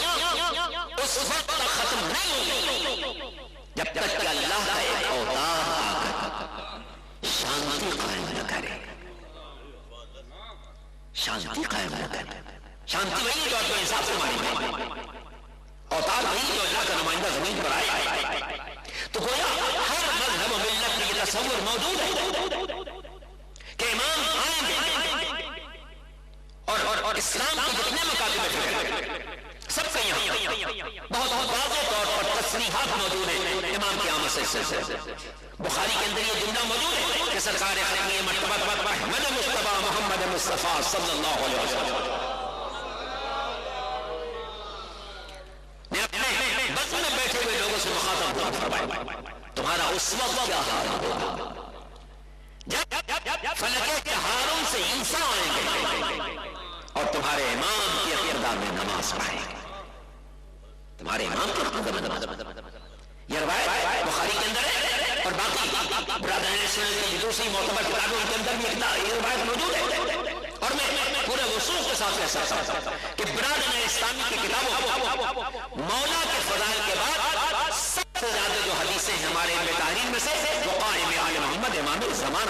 اس وقت تک ختم نہیں ہوگی جب تک کہ اللہ کا ایک اوتار شانتی قائم نہ کرے. شانتی قائم نہ کرے. شانتی وہی جو آپ کو انصاف سے مانی ہے, اوتار وہی جو اللہ کا نمائندہ زمین پر آئے. تو گویا ہر مذہب و ملت میں یہ تصور موجود ہے کہ امام آئیں گے اور اسلام کے جتنے مکاتب ہیں سب سے یہاں بہت واضح طور پر تصریحات موجود ہیں امام کی آمد سے. بخاری کے اندر یہ جملہ موجود ہے کہ سرکار ختمی مرتبہ احمد مصطفیٰ محمد مصطفیٰ صلی اللہ علیہ وسلم نے اپنے بس میں بیٹھے ہوئے لوگوں سے مخاطب ہوا فرمایا تمہارا اس وقت کیا حال ہوگا جب فلک تحارم سے انسان آئیں گے اور تمہارے امام کی اقتداء میں نماز پڑھیں گے. تمہارے امام کی اقتداء میں نماز پڑھیں گے. یہ روایت بخاری کے اندر ہے اور باقی برادران سنت کی دوسری معتبر کتابوں کے اندر بھی یہ روایت موجود ہے. اور میں پورے وصول کے ساتھ کہہ سکتا ہوں کہ برادران اسلامی کی کتابوں مولا کے فضائل کے بعد سب سے زیادہ جو حدیثیں ہمارے علم تحریر میں سے وہ قائم آل محمد امام الزمان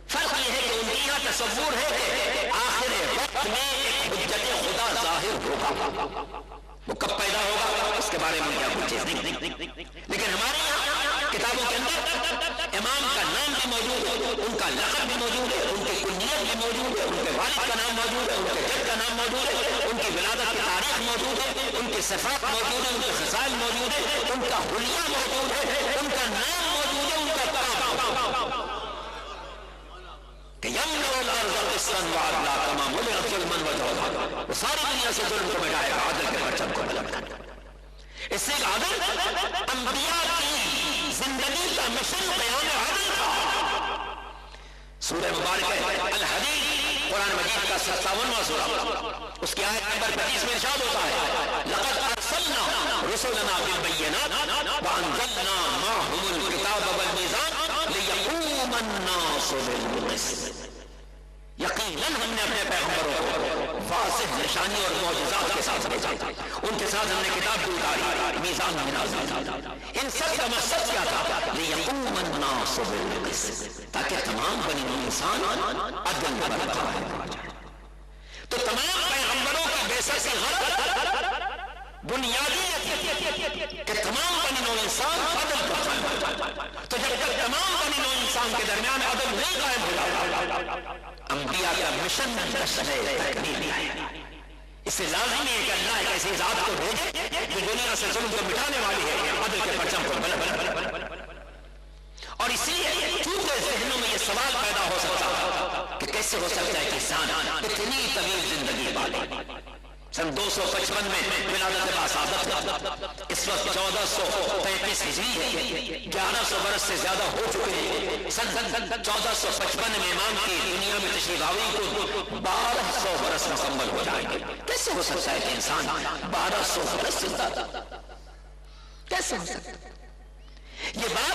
فرق یہ ہے کہ ان کی یہاں وہ کب پیدا ہوگا اس کے بارے میں کیا کچھ چیز نہیں. لیکن ہمارے یہاں کتابوں کے اندر امام کا نام بھی موجود ہے, ان کا لقب بھی موجود ہے, ان کی کنیت بھی موجود ہے, ان کے والد کا نام موجود ہے, ان کے جد کا نام موجود ہے, ان کی ولادت کی تاریخ موجود ہے, ان کی صفات موجود ہے, ان کے خصال موجود ہے, ان کا حلیہ موجود ہے, ان کا نام موجود ہے, ان کا کام کہ یملأ الارض قسطا وعدلا کما ملئت ظلما وجورا, وہ ساری دنیا سے ظلم کو مٹائے گا عدل کے پرچم کو بلند کر. اس سے عدل انبیاء کی زندگی کا مشن بیان عدل تھا. سورہ مبارکہ الحدید قرآن مجید کا 57واں سورہ, اس کی آیت نمبر 25 میں ارشاد ہوتا ہے لقد ارسلنا رسلنا بالبینات وانزلنا معهم الکتاب والمیزان لیقوم الناس بالقسط. یقیناً ہم نے اپنے پیغمبروں کو واضح نشانی اور معجزات کے ساتھ بھیجا, ان کے ساتھ ہم نے کتاب بھی اتاری, میزان بھی نازل کیا. ان سب کا مقصد کیا تھا؟ لیقوم الناس بالقسط, تاکہ تمام بنی انسان عدل پر قائم ہو جائے. تو تمام پیغمبروں کی بعثت سے غرض بنیادی کہ تمام بنی نوع انسان عدل پر قائم ہو جائے. تو جب تک تمام بنی نوع انسان کے درمیان عدل نہیں قائم ہو جائے, انبیاء کا مشن تکمیل ہے. اس سے لازمی ہے کہ اللہ ایک ایسی ذات کو بھیجے جو دنیا سے ظلم کو مٹانے والی ہے, عدل کے پرچم کو بلند. اور اسی لیے چونکہ ذہنوں میں یہ سوال پیدا ہو سکتا کہ کیسے ہو سکتا ہے کہ انسان اتنی طویل زندگی پالے. سن 255 میں ولادت باسعادت, اس وقت 1433 ہجری ہے, 1100 برس سے زیادہ ہو چکے ہیں. سن 1455 میں امام کی دنیا میں تشریف آوری کو 1200 برس مکمل ہو جائیں گے. کیسے ہو سکتا ہے کہ انسان 1200 برس زندہ تھا؟ کیسے ہو سکتا ہے یہ بات؟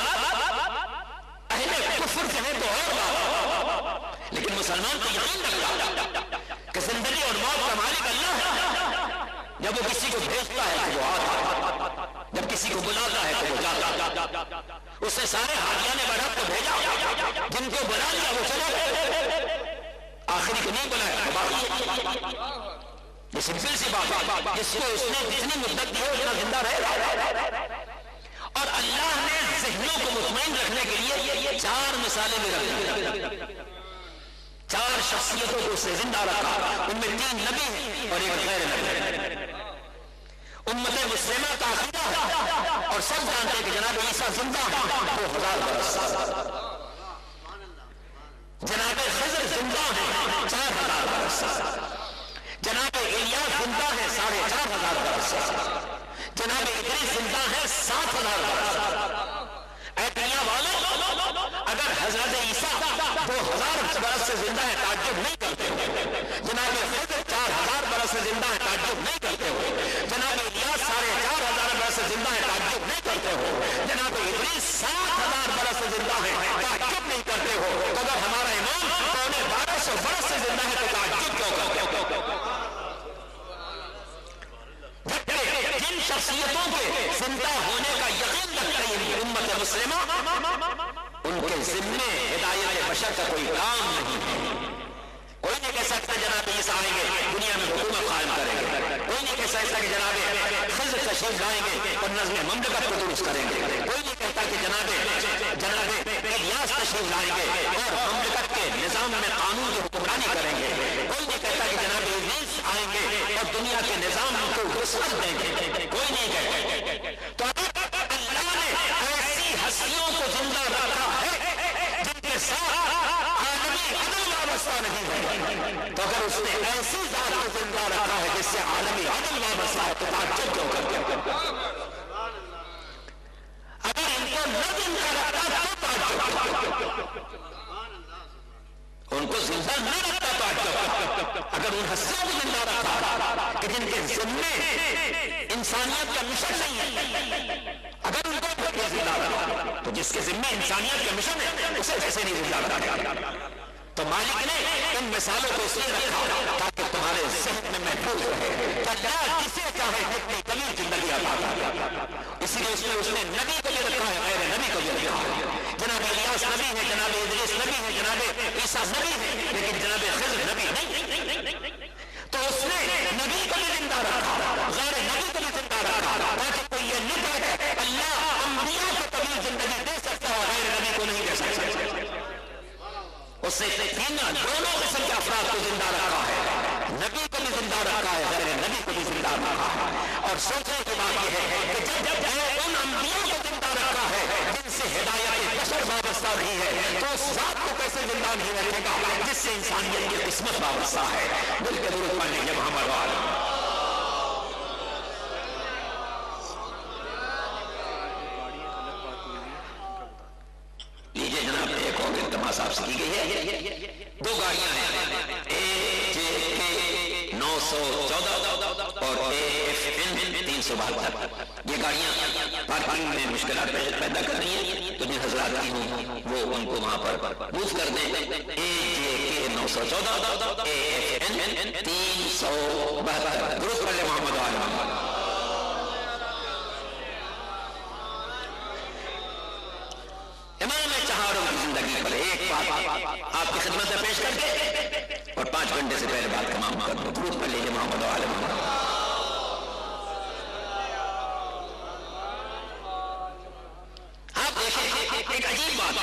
اہل کفر کہیں تو اور بات, لیکن مسلمان کو یقین رکھتا کہ زندگی اور موت کا مالک اللہ ہے. جب وہ کسی کو بھیجتا ہے تو وہ آتا, جب کسی کو بلاتا ہے تو وہ جاتا. اس نے سارے حاجیان برحق کو بھیجا, جن کو بلا لیا وہ چلے گئے, آخری کو نہیں بلایا باقی. یہ سمپل سی بات, جس کو اس نے جتنی مدت دی ہے اتنا زندہ رہے. اور اللہ نے ذہنوں کو مطمئن رکھنے کے لیے 4 مثالیں بھی رکھی, 4 شخصیتوں کو اس نے زندہ رکھا. ان میں 3 نبی ہیں اور ایک غیر نبی. امت مسلمہ کا عقیدہ ہے اور سب جانتے ہیں کہ جناب عیسیٰ زندہ ہے 2000 برس, جناب خضر زندہ ہے 4000 برس, جناب الیاس زندہ ہے 4500 برس, جناب ادریس زندہ ہے 7000 برس. اے دنیا والوں, اگر حضرت عیسیٰ 2000 برس سے زندہ ہے تعجب نہیں کرتے ہو, جناب خضر 4000 برس سے زندہ ہے تعجب نہیں کرتے ہو, جناب الیاس 4500 برس سے زندہ ہے تعجب نہیں کرتے ہو, جناب ادریس 7000 برس سے زندہ ہے تعجب نہیں کرتے ہو. اگر ہمارا امام 1200 برس سے زندہ ہے تو تعجب کیوں کرتے ہو؟ جن شخصیتوں کے زندہ ہونے کا یقین رکھتا ہے امت مسلمہ, ان کے ذمے ہدایت بشر کا کوئی کام نہیں ہے. کوئی نہیں کہہ سکتا جناب عیسیٰ آئیں گے دنیا میں حکومت قائم کریں گے, کوئی نہیں کہہ سکتا کہ جناب خضر تشریف لائیں گے اور نظم مملکت کو درست کریں گے, کوئی نہیں کہتا کہ جناب الیاس تشریف لائیں گے اور مملکت کے نظام میں قانون کی حکمرانی کریں گے, کوئی نہیں کہتا کہ جناب ادریس آئیں گے اور دنیا کے نظام کو وسعت دیں گے, کوئی نہیں کہتا. تو اللہ نے ایسی ہستیوں کو زندہ رکھا ہے جن کے ساتھ عالمی عدل وابستہ نہیں ہے. تو اگر اس نے ایسی ذات کو زندہ رکھا ہے جس سے عالمی عدل وابستہ ہے تو تعجب کیوں کرتے ہیں؟ اگر ان کو نہ زندہ رکھتا تو تعجب, ان کو زندہ نہ رکھتا تو تعجب. اگر ان ہستیوں کو زندہ رکھا کہ جن کے ذمے انسانیت کا مشن نہیں ہے, اگر ان کو زندہ رکھا تو جس کے ذمے انسانیت کا مشن ہے اسے کیسے نہیں زندہ رکھا؟ تو مالک نے ان مثالوں کو اس لیے رکھا تاکہ تمہارے ذہن میں محفوظ رہے کہ اللہ جسے چاہے جتنی طویل زندگی عطا کرے. اسی لیے اس نے نبی کو بھی رکھا ہے, غیر نبی کو بھی رکھا ہے. جناب الیاس نبی ہے, جناب ادریس نبی ہے, جناب عیسیٰ نبی ہے, لیکن جناب خضر نبی نہیں. تو اس نے نبی کو بھی زندہ رکھا اس نے دونوں قسم کے افراد کو زندہ رکھا ہے، نبی کو بھی زندہ رکھا ہے، غیر نبی کو بھی زندہ رکھا ہے۔ اور سوچنے کی بات یہ ہے کہ جب ان انبیاء کو زندہ رکھا ہے جن سے ہدایت بشر وابستہ نہیں ہے، تو اس ذات کو کیسے زندہ نہیں رکھے گا جس سے انسانیت کی قسمت وابستہ ہے؟ مل کے درود پڑھ لیجیے محمد وعلی۔ لیجیے جناب، ایک اور التماس آپ سے کی گئی ہے، دو گاڑیاں ہیں، AJK914 اور AFN 372۔ یہ گاڑیاں پارکنگ میں مشکلات پیدا کر رہی ہیں، تو جن حضرات کی ہوں وہ ان کو وہاں پر موو کر دیں۔ AJK914 AFN 372۔ درود پڑھ لیں محمد وعلی۔ امام چہاروں کی زندگی پر ایک بات آپ کی خدمت میں پیش کر کے اور 5 گھنٹے سے پہلے بات تمام کر دوں۔ درود پڑھ لیجیے محمد وعلی محمد۔ آپ دیکھیں ایک عجیب بات،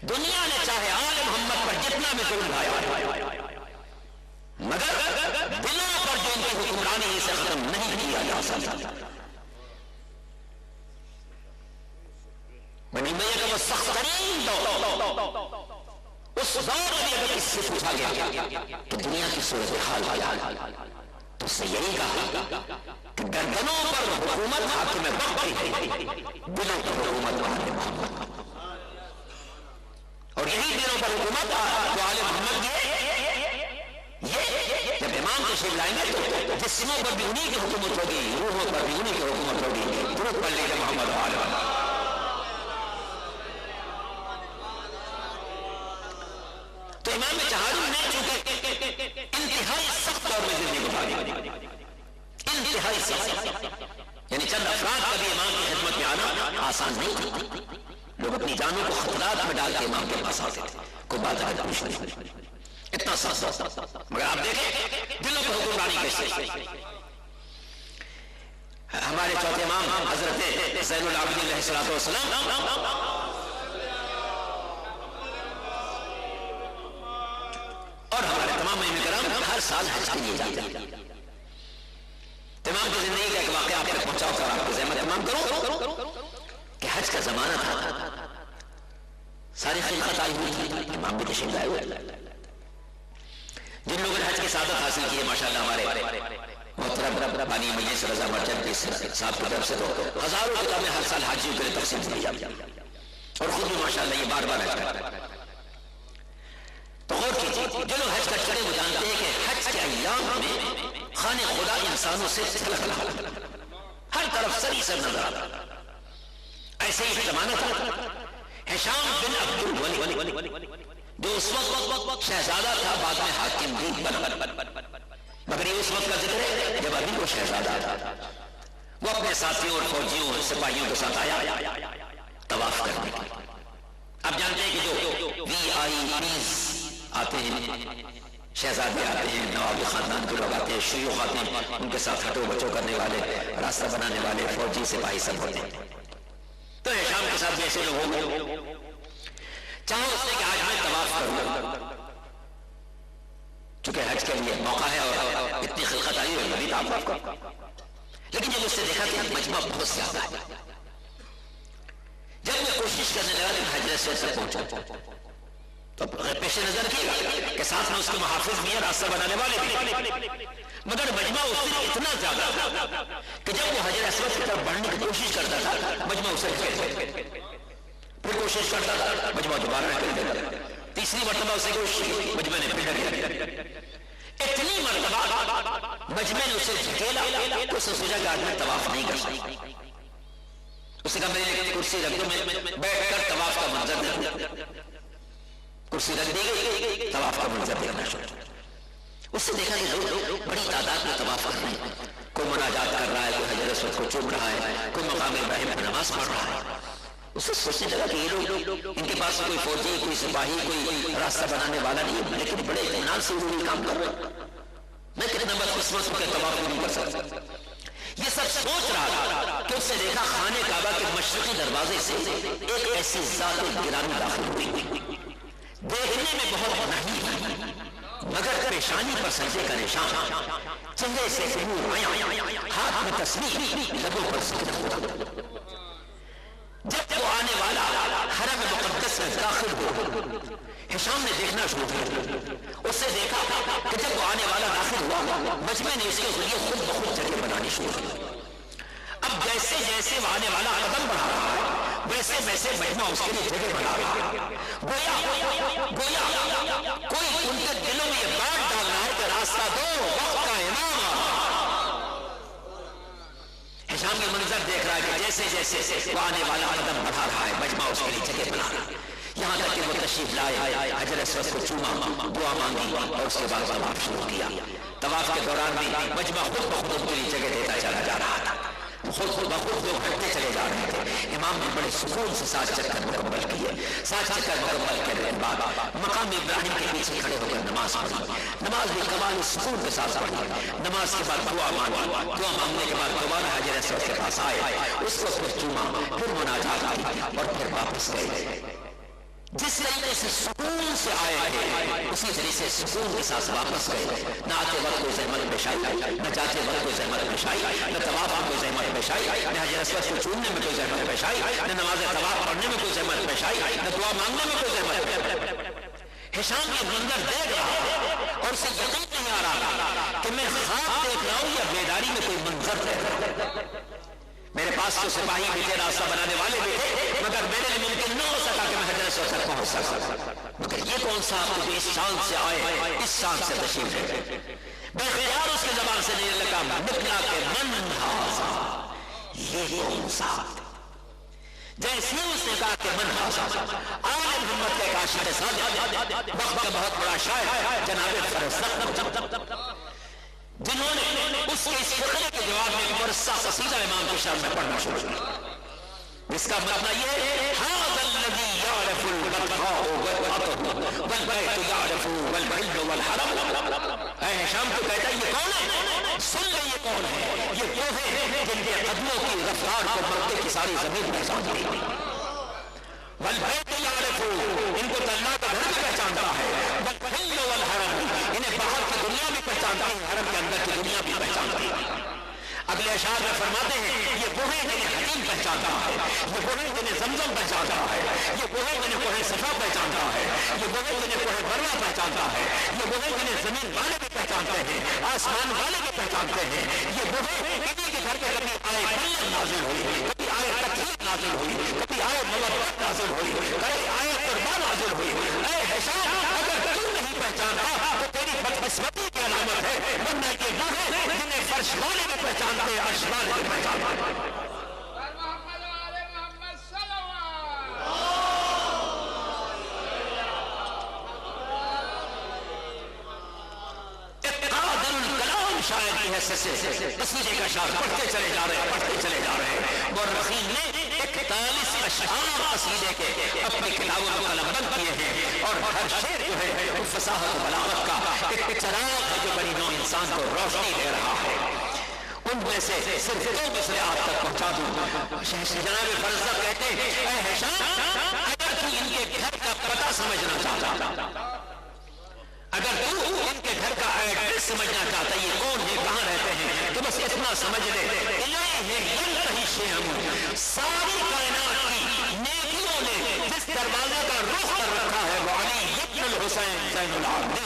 دنیا نے چاہے آل محمد پر جتنا بھی ظلم ڈھایا مگر دلوں پر جو ان کی حکمرانی سے ختم نہیں کیا جا سکتا۔ بنیمیہ کا وہ سخت ترین دور، اس دور میں اگر اس سے پوچھا گیا کہ دنیا کی صورتحال تو اس سے یہی کہا کہ گردنوں پر حکومت حاکم وقت ہے، دلوں پر حکومت آل محمد، اور یہی دلوں پر حکومت جو آل محمد یہ جب امام تشریف لائیں گے تو جسموں پر بھی انہی کی حکومت ہوگی، روحوں پر بھی انہی کی حکومت ہوگی۔ درود پڑھ لیجیے محمد وعلی۔ تو امام چہاروں نے چونکہ انتہائی سخت دور میں زندگی گزاری، انتہائی سخت، یعنی چند افراد کا بھی امام کی خدمت میں آنا آسان نہیں تھا۔ لوگ اپنی جانوں کو خطرات میں ڈال کے امام کے پاس آتے تھے، کوئی بات آج پوچھ نہیں، اتنا سخت۔ مگر آپ دیکھیں دلوں پر حکمرانی کیسے۔ ہمارے چوتھے امام حضرت زین العابدین علیہ السلام اور ہمارے تمام ائمہ کرام ہر سال حج کے لیے جاتے ہیں۔ تمام کی زندگی کا ایک واقعہ آپ تک پہنچاؤ کر آپ کو زحمت تمام کروں کہ حج کا زمانہ تھا، ساری خلقت آئی ہوئی تھی، امام بھی تشریف لائے ہوئے۔ جن لوگوں نے حج کی سعادت حاصل کی ہے ماشاءاللہ ہمارے محترم بانی مجلس رضا مرچند کے صاحب کی طرف سے تو ہزاروں کتابیں ہر سال حاجیوں کے لیے تقسیم کی جاتی ہیں، اور خود بھی ماشاءاللہ یہ بار بار حج کرتے ہیں۔ تو غور کیجیے، جو لوگ حج کرتے ہیں وہ جانتے ہیں کہ حج کے ایام میں خانہ خدا انسانوں سے تھلگ رہا، ہر طرف سری سر نظر آتا۔ ایسے ہی زمانہ تھا ہشام بن عبد الولی جو اس وقت شہزادہ تھا، بعد میں حاکم بھی بنا، مگر یہ اس وقت کا ذکر ہے جب ابھی وہ شہزادہ تھا۔ وہ اپنے ساتھیوں اور فوجیوں اور سپاہیوں کے ساتھ آیا طواف کرنے کے۔ آپ جانتے ہیں کہ جو VIPs آتے ہیں، شہزادے آتے ہیں، نواب خاندان کے لوگ آتے ہیں، شیوخ آتے ہیں، ان کے ساتھ ہٹو بچو کرنے والے، راستہ بنانے والے، فوجی سپاہی سب ہوتے ہیں۔ تو ہشام کے ساتھ بھی ایسے لوگ ہوں گے، چاہو اس نے کہ آج میں طواف کروں، چونکہ حج کے لیے موقع ہے اور اتنی خلقت آئی ہے نبی طواف کرو، لیکن جب اس نے دیکھا کہ مجمع بہت زیادہ ہے، جب میں کوشش کرنے لگا کہ حجر اسود تک پہنچا، تو پیش نظر کیے گا کہ ساتھ میں اس کے محافظ بھی ہیں، راستہ بنانے والے بھی، مگر مجمع اس سے اتنا زیادہ کہ جب وہ حجر اسود کی طرف بڑھنے کی کوشش کرتا تھا مجمع اسے پھر کوشش کرتا تھا، مجمع دوبارہ نکل دیتا تھا، تیسری مرتبہ اسے کوشش کی، مجمع نے پھر ڈھکیلا، اتنی مرتبہ مجمع نے اسے دھکیلا تو اسے سوچا کہ آج میں طواف نہیں کر سکتا۔ اس نے کہا میرے لیے کرسی رکھ دو، میں بیٹھ کر طواف کا منظر دیکھوں۔ کرسی رکھ دی گئی، طواف کا منظر دیکھنا شروع۔ اس سے دیکھا کہ لوگ بڑی تعداد میں طواف کر رہے ہیں، کوئی مناجات کر رہا ہے، کوئی حجر اسود کو چوم رہا ہے، کوئی مقام ابراہیم پر نماز پڑھ رہا ہے۔ اس سے سوچنے لگا کہ یہ لوگ ان کے پاس کوئی فوجی، کوئی سپاہی، کوئی راستہ بنانے والا نہیں ہے، لیکن بڑے اطمینان سے انہوں نے کام کر رہے ہیں، میں کتنا بدقسمت ہو کے طواف نہیں کر سکتا۔ یہ سب سوچ رہا تھا کہ اس نے دیکھا خانہ کعبہ کے مشرقی دروازے سے ایک ایسی ذات گرامی داخل ہوئی دیکھنے میں بہت نہیں مگر پیشانی پر سجدے کا نشان، چہرے سے نور آیا، ہاتھ میں تسبیح، لبوں پر ذکر ہوا۔ جب وہ آنے والا حرم مقدس میں داخل ہو، ہشام نے دیکھنا شروع کیا۔ اس سے دیکھا کہ جب وہ آنے والا داخل ہوا، مجمع نے اس کے ذریعے خود بخود جگہ بنانی شروع کی۔ اب جیسے جیسے وہ آنے والا قدم بڑھا رہا ہے، ویسے ویسے مجمع اس کے لیے جگہ بنا رہا ہے۔ گویا کوئی ان کے دلوں میں یہ بات ڈال رہا ہے کہ راستہ دو، وقت کا امام آ رہا ہے۔ ہشام یہ منظر دیکھ رہا ہے کہ جیسے جیسے وہ آنے والا قدم بڑھا رہا ہے، مجمع اس کے لیے جگہ بنا رہا ہے، یہاں تک کہ وہ تشریف لائے، حجر اسود کو چوما، دعا مانگی اور اس کے بعد طواف شروع کیا۔ طواف کے دوران بھی مجمع خود بخود ان کے لیے جگہ دیتا چلا جا رہا تھا، خود بخود لوگ ہٹتے چلے جا رہے تھے۔ امام نے بڑے سکون سے 7 چکر مکمل کیے۔ 7 چکر مکمل کرنے کے بعد مقام ابراہیم کے پیچھے کھڑے ہو کر نماز پڑھی۔ نماز بھی کمال سکون کے ساتھ پڑھی۔ نماز کے بعد دعا مانگی، دعا مانگنے کے بعد دوبارہ حجر اسود کے پاس آئے، اس کو پھر چوما، پھر مناجات کی اور پھر واپس گئے۔ جس طریقے سے سکون سے آئے تھے اسی طریقے سے سکون کے ساتھ واپس گئے۔ نہ آتے وقت کوئی زحمت پیش آئی، نہ جاتے وقت کوئی زحمت پیش آئی، نہ طواف میں کوئی زحمت پیش آئی، نہ حجر اسود کو چومنے میں کوئی زحمت پیش آئی، نہ نماز طواف پڑھنے میں کوئی زحمت پیش آئی، نہ دعا مانگنے میں کوئی زحمت پیش آئی۔ ہشام یہ منظر دیکھ رہا ہے اور اسے یقین نہیں آ رہا کہ میں خواب دیکھ رہا ہوں یا بیداری میں کوئی منظر دیکھ رہا ہوں۔ میرے پاس تو سپاہی بھی تھے، راستہ بنانے والے بھی تھے، مگر میرے لیے ممکن نہ ہو سکا کہ میں حجر اسود تک پہنچ سکا۔ مگر یہ کون سا آپ جو اس شان سے آئے، اس شان سے تشریف لے، بے خیال اس کی زبان سے نہیں لگا نکلا کہ من ہاذا، یہ کون سا؟ جیسے اس نے کہا کہ من ہاذا، آل محمد کے عاشق صادق، وقت کا بہت بڑا شاعر جناب فرزدق، جنہوں نے اس کے اس فقرے کے جواب میں ایک برسہ قصیدہ امام کے شان میں پڑھنا شروع کیا، جس کا مطلب یہ ہے ھذا الذی یعرف البطحاء والعطف والبیت یعرف والبحل والحرم۔ اے ہشام کو کہتا ہے یہ کون ہے؟ سن لے یہ کون ہے؟ یہ وہ ہے جن کے قدموں کی رفتار کو مکے کی ساری زمین پہچانتی ہے۔ والبیت یعرف، ان کو اللہ کا گھر بھی پہچانتا ہے، والبحل والحرم، انہیں باہر کی دنیا بھی پہچانتا ہے، حرم کے اندر کی دنیا بھی پہچانتی ہے۔ اگلے اشعار میں فرماتے ہیں یہ وہ ہے جنہیں حکیم پہچانتا ہے، یہ وہ ہے جنہیں زمزم پہچانتا ہے، یہ وہ ہے جنہیں کوہ صفا پہچانتا ہے، یہ وہ ہے جنہیں کوہ بروا پہچانتا ہے، یہ وہ ہے جنہیں زمین والے بھی پہچانتے ہیں، آسمان والے بھی پہچانتے ہیں، یہ وہ ہے انہیں کے گھر کے کبھی آئے بلند نازل ہوئی، کبھی آئے تکلیف نازل ہوئی، کبھی آئے مودت نازل ہوئی، کبھی آئے قربان نازل ہوئی۔ اے ہشام اگر تو نہیں پہچانتا تو تیری بدقسمتی کی علامت ہے، ورنہ یہ وہ ہے جنہیں فرش والے بھی پہچانتے ہیں، عرش والے بھی پہچانتے ہیں۔ شاعر کی حیثیت سے قصیدے کا شعر پڑھتے چلے جا رہے ہیں، پڑھتے چلے جا رہے ہیں۔ مورخین نے 41 اشعار قصیدے کے اپنی کتابوں میں قلمبند کیے ہیں، اور ہر شعر جو ہے وہ فصاحت و بلاغت کا ایک چراغ ہے جو بنی نوع انسان کو روشنی دے رہا ہے۔ ان میں سے صرف 2 مصرے آپ تک پہنچا دوں۔ جناب فرزدق کہتے ہیں اے ہشام اگر تو ان کے گھر کا پتہ سمجھنا چاہتا، اگر تو ان کے گھر کا ایڈریس سمجھنا چاہتا یہ کون ہے، کہاں رہتے ہیں، تو بس اتنا سمجھ لے ساری کائنات کی نیکیوں نے جس دروازے کا رخ کر رکھا ہے وہ علی ابن الحسین زین العابدین۔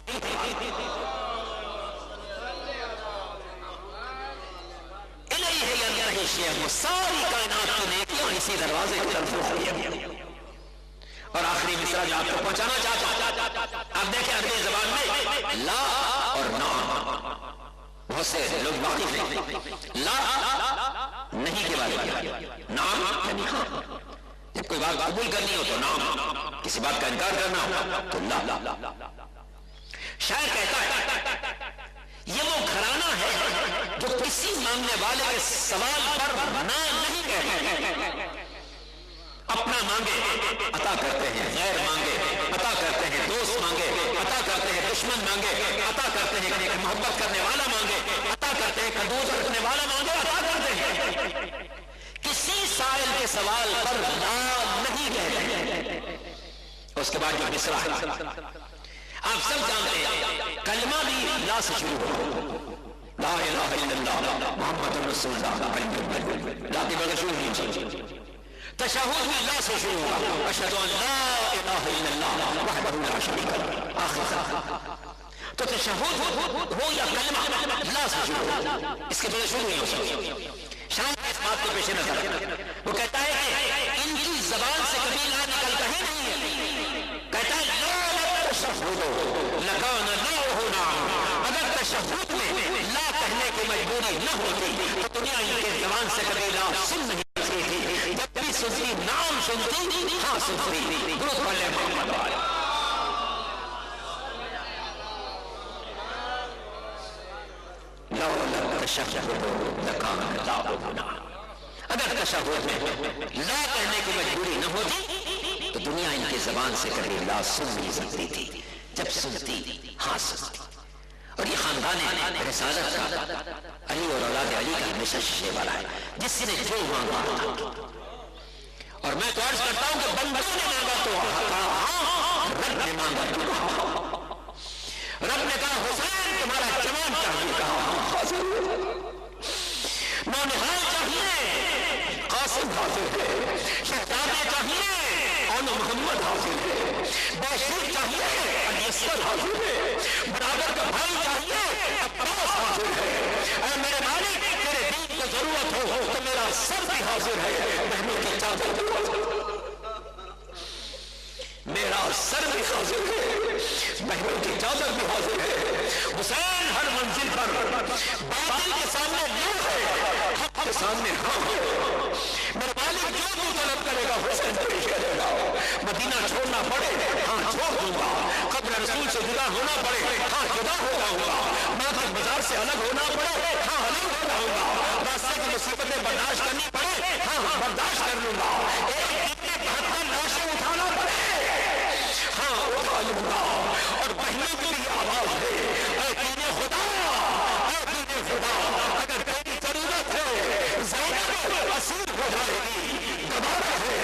ساری کائنات کی نیکیوں اسی دروازے کی طرف رخ کیا۔ اور آخری مصرع جو آپ کو پہنچانا چاہتا ہوں، آپ دیکھیں عربی زبان میں لا اور نعم بہت سے لوگ واقف ہیں۔ لا نہیں کے بارے میں، نعم یعنی ہاں، جب کوئی بات قبول کرنی ہو تو نعم، کسی بات کا انکار کرنا ہو تو لا۔ شاعر کہتا ہے یہ وہ گھرانہ ہے جو کسی مانگنے والے کے سوال پر نہ نہیں کہتے، اپنا مانگے عطا کرتے ہیں، غیر مانگے عطا کرتے ہیں، دوست مانگے عطا کرتے ہیں، دشمن مانگے عطا کرتے ہیں، کہ محبت کرنے والا مانگے عطا کرتے ہیں، کنوز رکھنے والا مانگے عطا کرتے ہیں۔ کسی سائل کے سوال پر لا نہیں کہتے، اس کے بعد جو مصرع ہے آپ سب جانتے ہیں کلمہ بھی لا سے شروع ہو، لا الہ الا اللہ محمد رسول اللہ، لا کے بغیر شروع نہیں چاہیے۔ تشہد بھی لا سے شروع ہوگا، اشہد ان لا الہ الا اللہ وحدہ لا شریک لہ، آخر تو تشہد ہو یا کلمہ لا سے شروع ہو، اس کے بغیر شروع نہیں ہو سکتا۔ شان اس بات کو پیش نظر وہ کہتا ہے کہ ان کی زبان سے کبھی لا نکلتا ہی نہیں ہے، کہتا ہے لا تشہد لکان لا ہونا، اگر تشہد میں لا کہنے کی مجبوری نہ ہوتی تو دنیا ان کے زبان سے کبھی لا سن نہیں سکتی تھی، جب بھی سنتی نام سنتی ہاں سنتی، درست پڑھ لیں محمد والا۔ اگر تشہد میں لا کہنے کی مجبوری نہ ہوتی تو دنیا ان کی زبان سے کبھی لا سن نہیں سکتی تھی، جب سنتی ہاں سنتی۔ اور یہ خاندان رسالت کا علی اور اولاد علی کا ہمیشہ شیشے والا ہے، جس نے جو مانگا تھا۔ اور میں تو عرض کرتا ہوں کہ بندوں نے مانگا تو ہاں، رب نے مانگا تو رب نے کہا حسین تمہارا جوان چاہیے، کہا نونہال چاہیے، قاسم حاضر ہے، شہزادے چاہیے، اون محمد حاضر ہے، باشر چاہیے، الیسر حاضر ہے، برادر کا بھائی چاہیے، عباس حاضر ہے، اے میرے مالک تیرے دین کو ضرورت ہو تو میرا سر بھی حاضر ہے، بہنوں کی چادر بھی حاضر ہے، میرا سر بھی حاضر ہے، بہنوں کی چادر بھی حاضر ہے۔ حسین ہر منزل پر باطل کے سامنے نور ہے، حق کے سامنے حق ہے، میرے مالک جو تو طلب کرے گا حسین پیش کرے گا، مدینہ چھوڑنا پڑے ہاں چھوڑ دوں گا، قبر رسول سے جدا ہونا پڑے ہاں جدا ہو جاؤں گا، ماتم بازار سے الگ ہونا پڑے ہاں الگ ہو جاؤں گا، راستے کی مصیبتیں برداشت کرنی پڑے ہاں برداشت کر لوں گا، ایک دن میں 72 لاشیں اٹھانا پڑے ہاں اٹھا لوں گا۔ اور بہنوں کی بھی آواز ہے، اے دین خدا، اے دین خدا، اگر تیری ضرورت ہے زینب اسیر ہو جائے گی، گوارا ہے،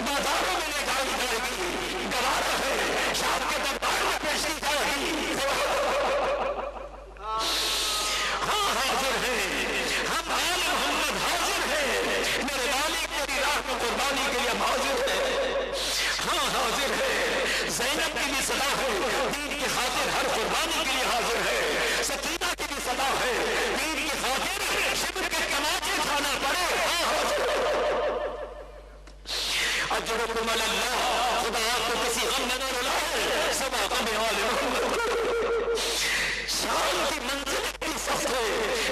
بازاروں میں لے جائی جائے گی، گوارا ہے، شام کے دربار میں پیش کی جائے گی، ہاں حاضر ہے، ہم آل محمد حاضر ہے، میرے مالک تیری راہ میں قربانی کے لیے حاضر ہے، ہاں حاضر ہے، زینب کی بھی صدا ہے، دین کی خاطر ہر قربانی کے لیے حاضر ہے، سکینہ کی بھی صدا ہے، دین کی خاطر شبر کے کماچے کھانا پڑے ہاں حاضر ہے۔ اجرکم اللہ، خدا آپ کو کسی غم میں نہ رلائے، سبا غم آل محمد۔ شام کی منزل اتنی سخت ہے،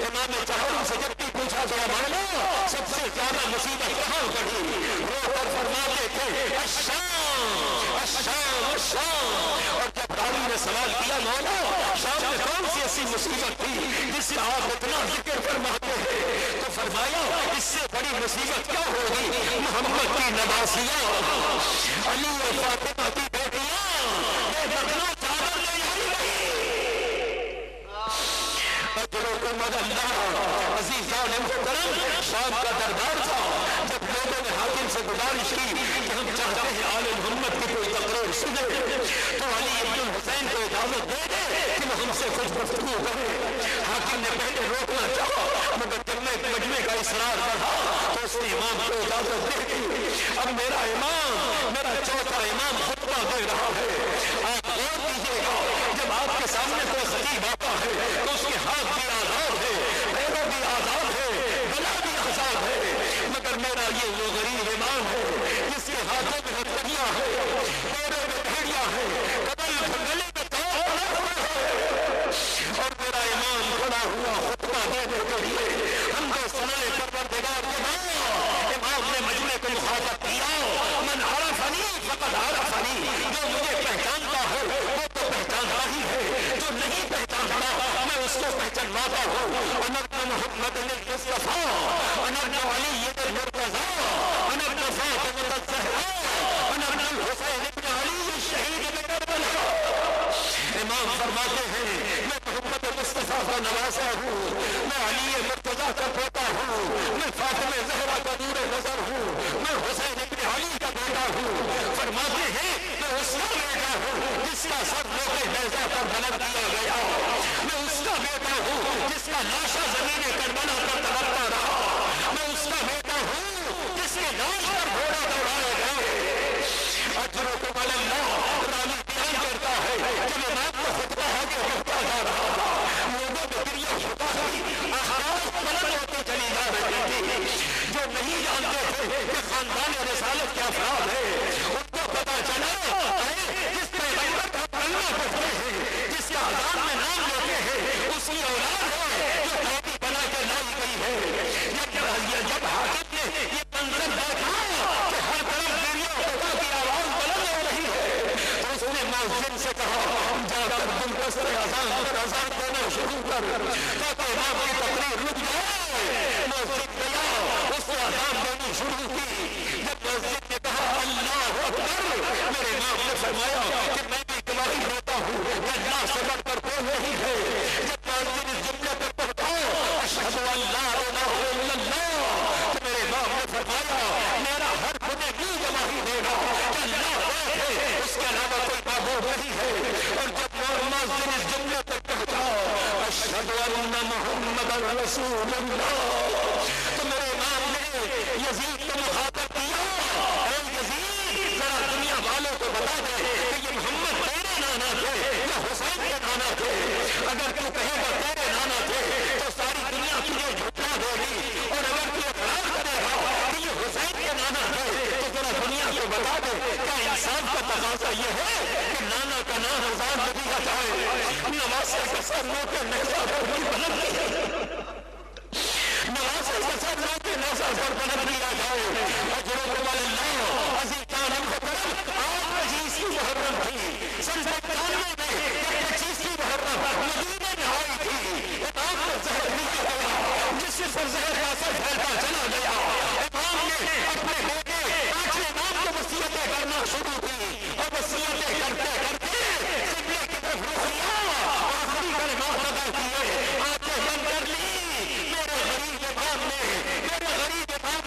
امام چہروں سے جب بھی پوچھا گیا مولا سب سے زیادہ مصیبت کہاں پڑی، رو کر فرماتے تھے الشام الشام الشام، اور جب راوی نے سوال کیا مولا شام میں کون سی ایسی مصیبت تھی جس سے آپ اتنا ذکر فرماتے ہیں، تو فرمایا اس سے بڑی مصیبت کیا ہوگی، محمد کی نواسیاں، علی و فاطمہ کی بیٹیاں بے بدنہ چادر لے آئی گئی۔ اجرکم اللہ، عزیزان محترم، شام کا دربار تھا، جب لوگوں نے حاکم سے گزارش کی کہ ہم چاہتے ہیں آل محمد کی کوئی تقریر سنے تو علی ابن الحسین کو اجازت دے دے کہ وہ ہم سے کچھ گفتگو کرے۔ حاکم نے پہلے روکنا چاہا مگر جب میں مجمع کا اصرار بڑھا تو اس نے امام کو اجازت دے دی۔ اب میرا امام، میرا چوتھا امام خطبہ دے رہا ہے، آپ غور کیجیے گا جب آپ کے سامنے کوئی خطیب آتا ہے تو اس کے ہاتھ بھی آزاد ہے، پیروں بھی آزاد ہے، گلا بھی آزاد ہے، مگر میرا یہ وہ غریب امام ہے جس کے ہاتھوں میں ہتھیلیاں ہے، پیروں میں بھیڑیاں ہے، گلے میں تاج پڑا ہوا ہے، اور میرا امام کھڑا ہوا خطبہ دینے کے لیے۔ ہم کو سنائے پروردگار کے نام، امام نے مجمع کو مخاطب کیا، من عرفنی فقد عرفنی، جو مجھے پہچانتا ہے وہ تو پہچانتا ہی ہے، جو نہیں پہچانتا میں اس کو پہچانواتا ہوں۔ ونبن محمد المصطفیٰ، ونبن علی المرتضیٰ، ونبن فاطمہ الزہراء، ونبن الحسین ابن علی الشہید بکربلا۔ امام فرماتے ہیں میں محمد مصطفیٰ کا نواسا ہوں، میں علی مرتضیٰ کا پوتا ہوں، میں فاطمہ زہرا کا نور نظر ہوں، میں حسین ابن علی کا بیٹا ہوں۔ فرماتے ہیں میں اس مؤذن سے کہا جا کر دلکش سے اذان دینا شروع کر تاکہ امام کی تقریر رک جائے۔ مؤذن گیا، اس نے اذان دینی شروع کی۔ جب مؤذن نے کہا اللہ اکبر، میرے امام نے فرمایا کہ میں بھی گواہی دیتا ہوں کہ اللہ سے بڑھ کر کوئی نہیں ہے۔ جب مؤذن اس جملے پر پہنچا اشہد ان لا الہ الا اللہ، تو میرے امام نے فرمایا میرا ہر خودے بھی گواہی دے گا کہ اللہ ایک ہے، اس کے علاوہ کوئی معبود نہیں ہے۔ اور جب مؤذن اس جملے پر پہنچا اشہد ان محمد رسول اللہ، تو میرے امام نے یزید کو مخاطب کیا، اے یزید ذرا دنیا والوں کو بتا دے کہ یہ محمد تیرے نانا تھے یا حسین کے نانا تھے۔ اگر تو کہے گا تیرے نانا تھے تو ساری دنیا تجھے جھٹلا دے گی، اور اگر تو اقرار کرے گا کہ یہ حسین کے نانا تھے تو ذرا دنیا کو بتا دے کیا انصاف کا تقاضا یہ ہے کہ نانا کا نام آزاد نہ دیا جائے؟ نواسے کا سر لو کے نیزہ پر بھی بلند کیا جائے، نواسے کا سر لو کے نیزہ پر بلند کیا جائے۔ اجرکم اللہ عزیز جان محترم، آج 25 محرم تھی سن 97 میں، 25 محرم مدینے میں آئی تھی۔ امام کو زہر مل گیا، جس پر زہر کا اثر پھیلتا چلا گیا۔ امام نے اپنے بیٹے پانچویں امام کو وصیتیں کرنا شروع کی، اور وصیتیں کرتے کرتے قبلے کی طرف رخ کیا، آخری کلمات ادا کیے، آنکھیں بند کر لی۔ میرے غریب امام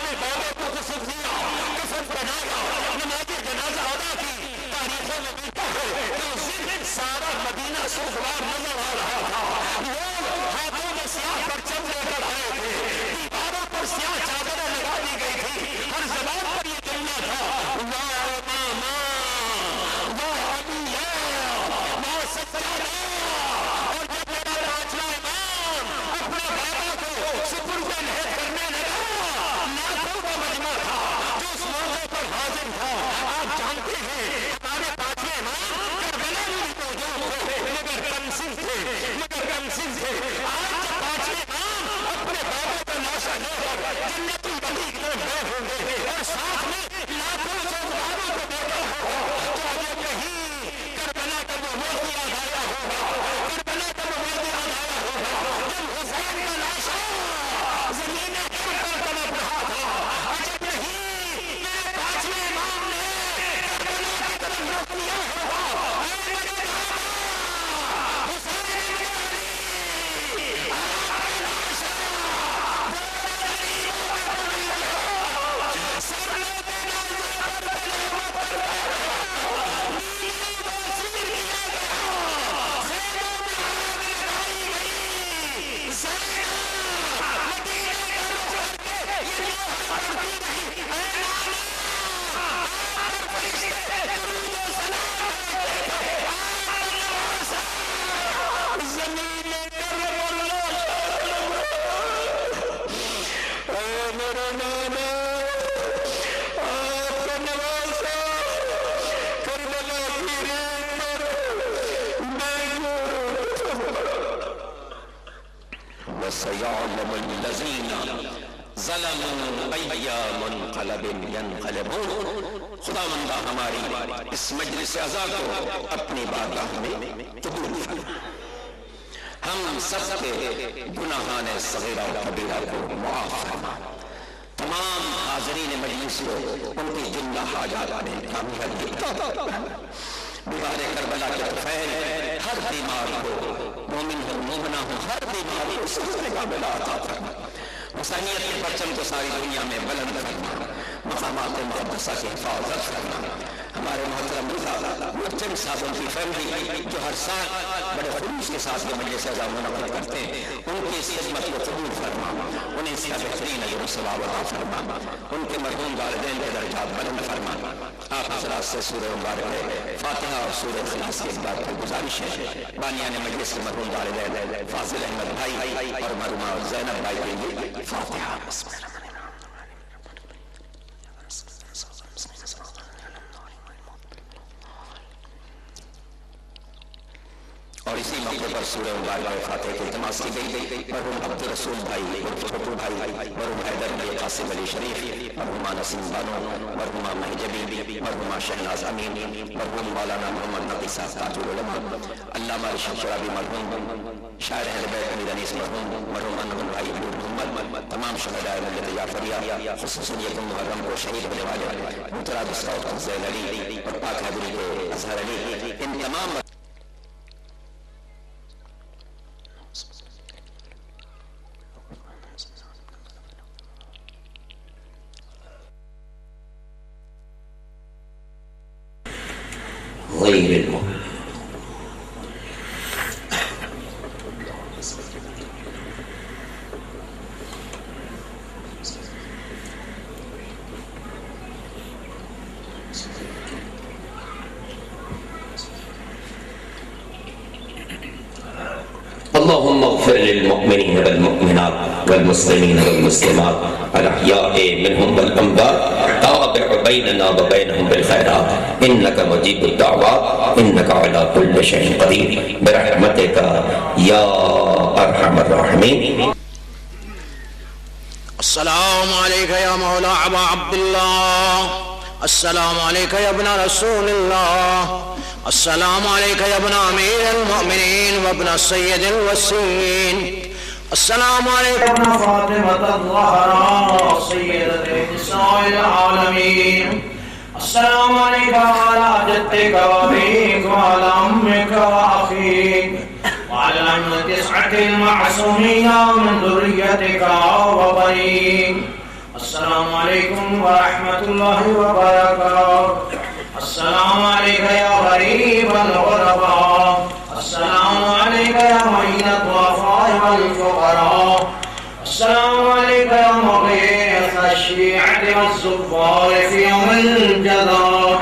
نے بابا کو غسل دیا، کفن پہنایا، نماز جنازہ ادا کی۔ تاریخوں میں ملتا ہے کہ اس دن سارا مدینہ سوگوار نظر آ رہا تھا، لوگ ہاتھوں میں سیاہ پرچم لے کر آئے تھے، دیواروں پر سیاہ چادریں لگا دی گئی تھی، ہر زبان پر یہ جملہ تھا وا اماما وا علیہ وا سجادہ۔ اور جب میرا پانچواں امام اپنے بابا کو سپرد نہاد کرنے لگا، لاکھوں کا مجمع تھا جو اس موقع پر حاضر تھا۔ آپ جانتے ہیں ہمارے پانچویں امام کربلا میں بھی موجود تھے، مگر کمسن تھے۔ آج جب پانچویں امام اپنے بابا کا لاشا لے کر جنت البقیع کی طرف گئے ہوں گے اور ساتھ میں لاکھوں سوگواروں کو دیکھا ہوگا، تو اگر کہیں کربلا کا وہ وقت یاد آیا ہوگا، کربلا کا وہ وقت یاد آیا ہوگا جب حسین کا لاشا زمین پر تڑپ رہا تھا۔ عجب نہیں میرے پانچویں امام نے کربلا کی طرف رخ کیا ہوگا، اے میرے بابا حسین ابن علی، آپ کا لاشا بڑے غریبوں میں پڑ گیا، سر لے دینا پر تلاوت کر گیا، نیلی بازیر کیا گیا، خیموں میں آگ لگائی گئی، زینب مدینے کا رخ کر کے یہ لوہا پڑتی رہی، اے نانا آپ پر فرشتے درود و سلام کرتے تھے، آپ کا نواسا زمین کربلا۔ اے میرے نانا آپ کا نواسا کربلا کی ریت پر وَسَيَعْلَمُ الَّذِينَ ظَلَمُوا أَيَّ مُنْقَلَبٍ يَنْقَلِبُونَ۔ خداوندہ ہماری اس مجلس عزا کو اپنی بارگاہ میں قبول فرما، ہم سب کے گناہان صغیرہ و کبیرہ کو معاف فرما، تمام حاضرین مجلس کو ان کی جملہ حاجات میں کامیابی عطا فرما، بیمار کربلا کے طفیل ہر بیمار کو، مومن ہو مومنہ ہو، ہر بیمار کو صحت کا بلا عطا فرما، حسینیت کے پرچم کو ساری دنیا میں بلند فرما، مقامات مقدسہ کی حفاظت فرما۔ ہمارے محترم محترم صاحبوں کی فیملی جو ہر سال بڑے خلوص کے ساتھ یہ مجلس عزا منعقد کرتے ہیں، ان کی اس خدمت کو قبول فرما، انہیں اس کا بہترین اجر و ثواب عطا فرما، ان کے مرحوم والدین کے درجات بلند فرما۔ آپ حضرات سے سورہ مبارک فاتحہ اور سورہ اخلاص کے بعد پر گزارش ہے بانیان مجلس کے مرحوم والدین فاضل احمد بھائی اور مرحومہ زینب بھائی کے لیے فاتحہ۔ بسم اللہ۔ اور اسی موقع پر سورہ مبارکہ فاتحہ کی التماس کی گئی مرحوم عبد الرسول بھائی اور چھوٹو بھائی مرحوم حیدر علی قاسم علی شریف مرحومہ نسیم بانو مرحومہ مہجبی مرحومہ شہناز امین مرحوم مولانا محمد نقی صاحب تاج العلماء علامہ رشید شرابی مرحوم شاعر اہل بیت امیر انیس مرحوم انور بھائی محمد تمام شہداء ملت جعفریہ خصوصاً یکم محرم کو شہید ہونے والے محترم اسقاط فضیل علی اور پاک حضری کے اظہر علی ان تمام غیر المؤمن اللهم اغفر للمؤمنين والمؤمنات والمسلمين والمسلمات الأحياء منهم والأموات تابع بيننا وبينهم بالخيرات إنك مجيب الدعوات إنك على كل شيء قدير برحمتك يا أرحم الراحمين. السلام عليك يا مولى أبا عبد الله، السلام عليك يا ابن رسول الله، السلام عليك يا ابن أمير المؤمنين وابن السيد الوسيم، السلام عليك يا ابن فاطمة الزهراء سيدة نساء العالمين، السلام عليك وعلى جدك وأبيك وعلى أمك وأخيك وعلى التسعة المعصومين من ذريتك وبنيك. السلام عليكم ورحمة الله وبركاته. السلام عليك يا غريب الغرباء، السلام عليك يا معين الضعفاء والفقراء، السلام عليك يا مغيث الشيعة والزفار في يوم الجزاء،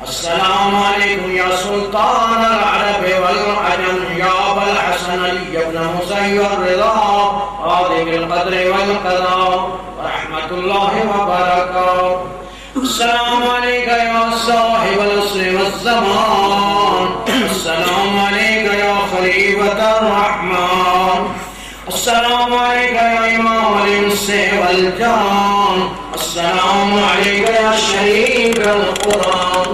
السلام عليكم يا سلطان العرب والعجم يا أبا الحسن علي بن مسير الرضا قاضي بالقدر والقضاء ورحمة الله وبركاته. السلام عليك يا صاحب العصر والزمان، السلام عليك يا خليفة الرحمن، السلام عليك يا إمام الإنس والجان، السلام عليك يا شريك القرآن،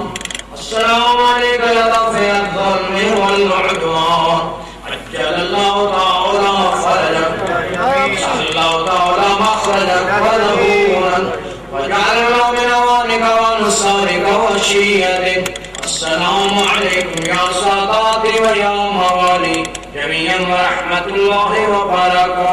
السلام عليك يا رفيع الظلم والعدوان، عجل الله تعالى فرجك، جعل الله تعالى مخرجك وظهورك، وجعلنا من أوانك وأنصارك وشيعتك. السلام عليكم يا ساداتي ويا موالي جميعا ورحمة الله وبركاته.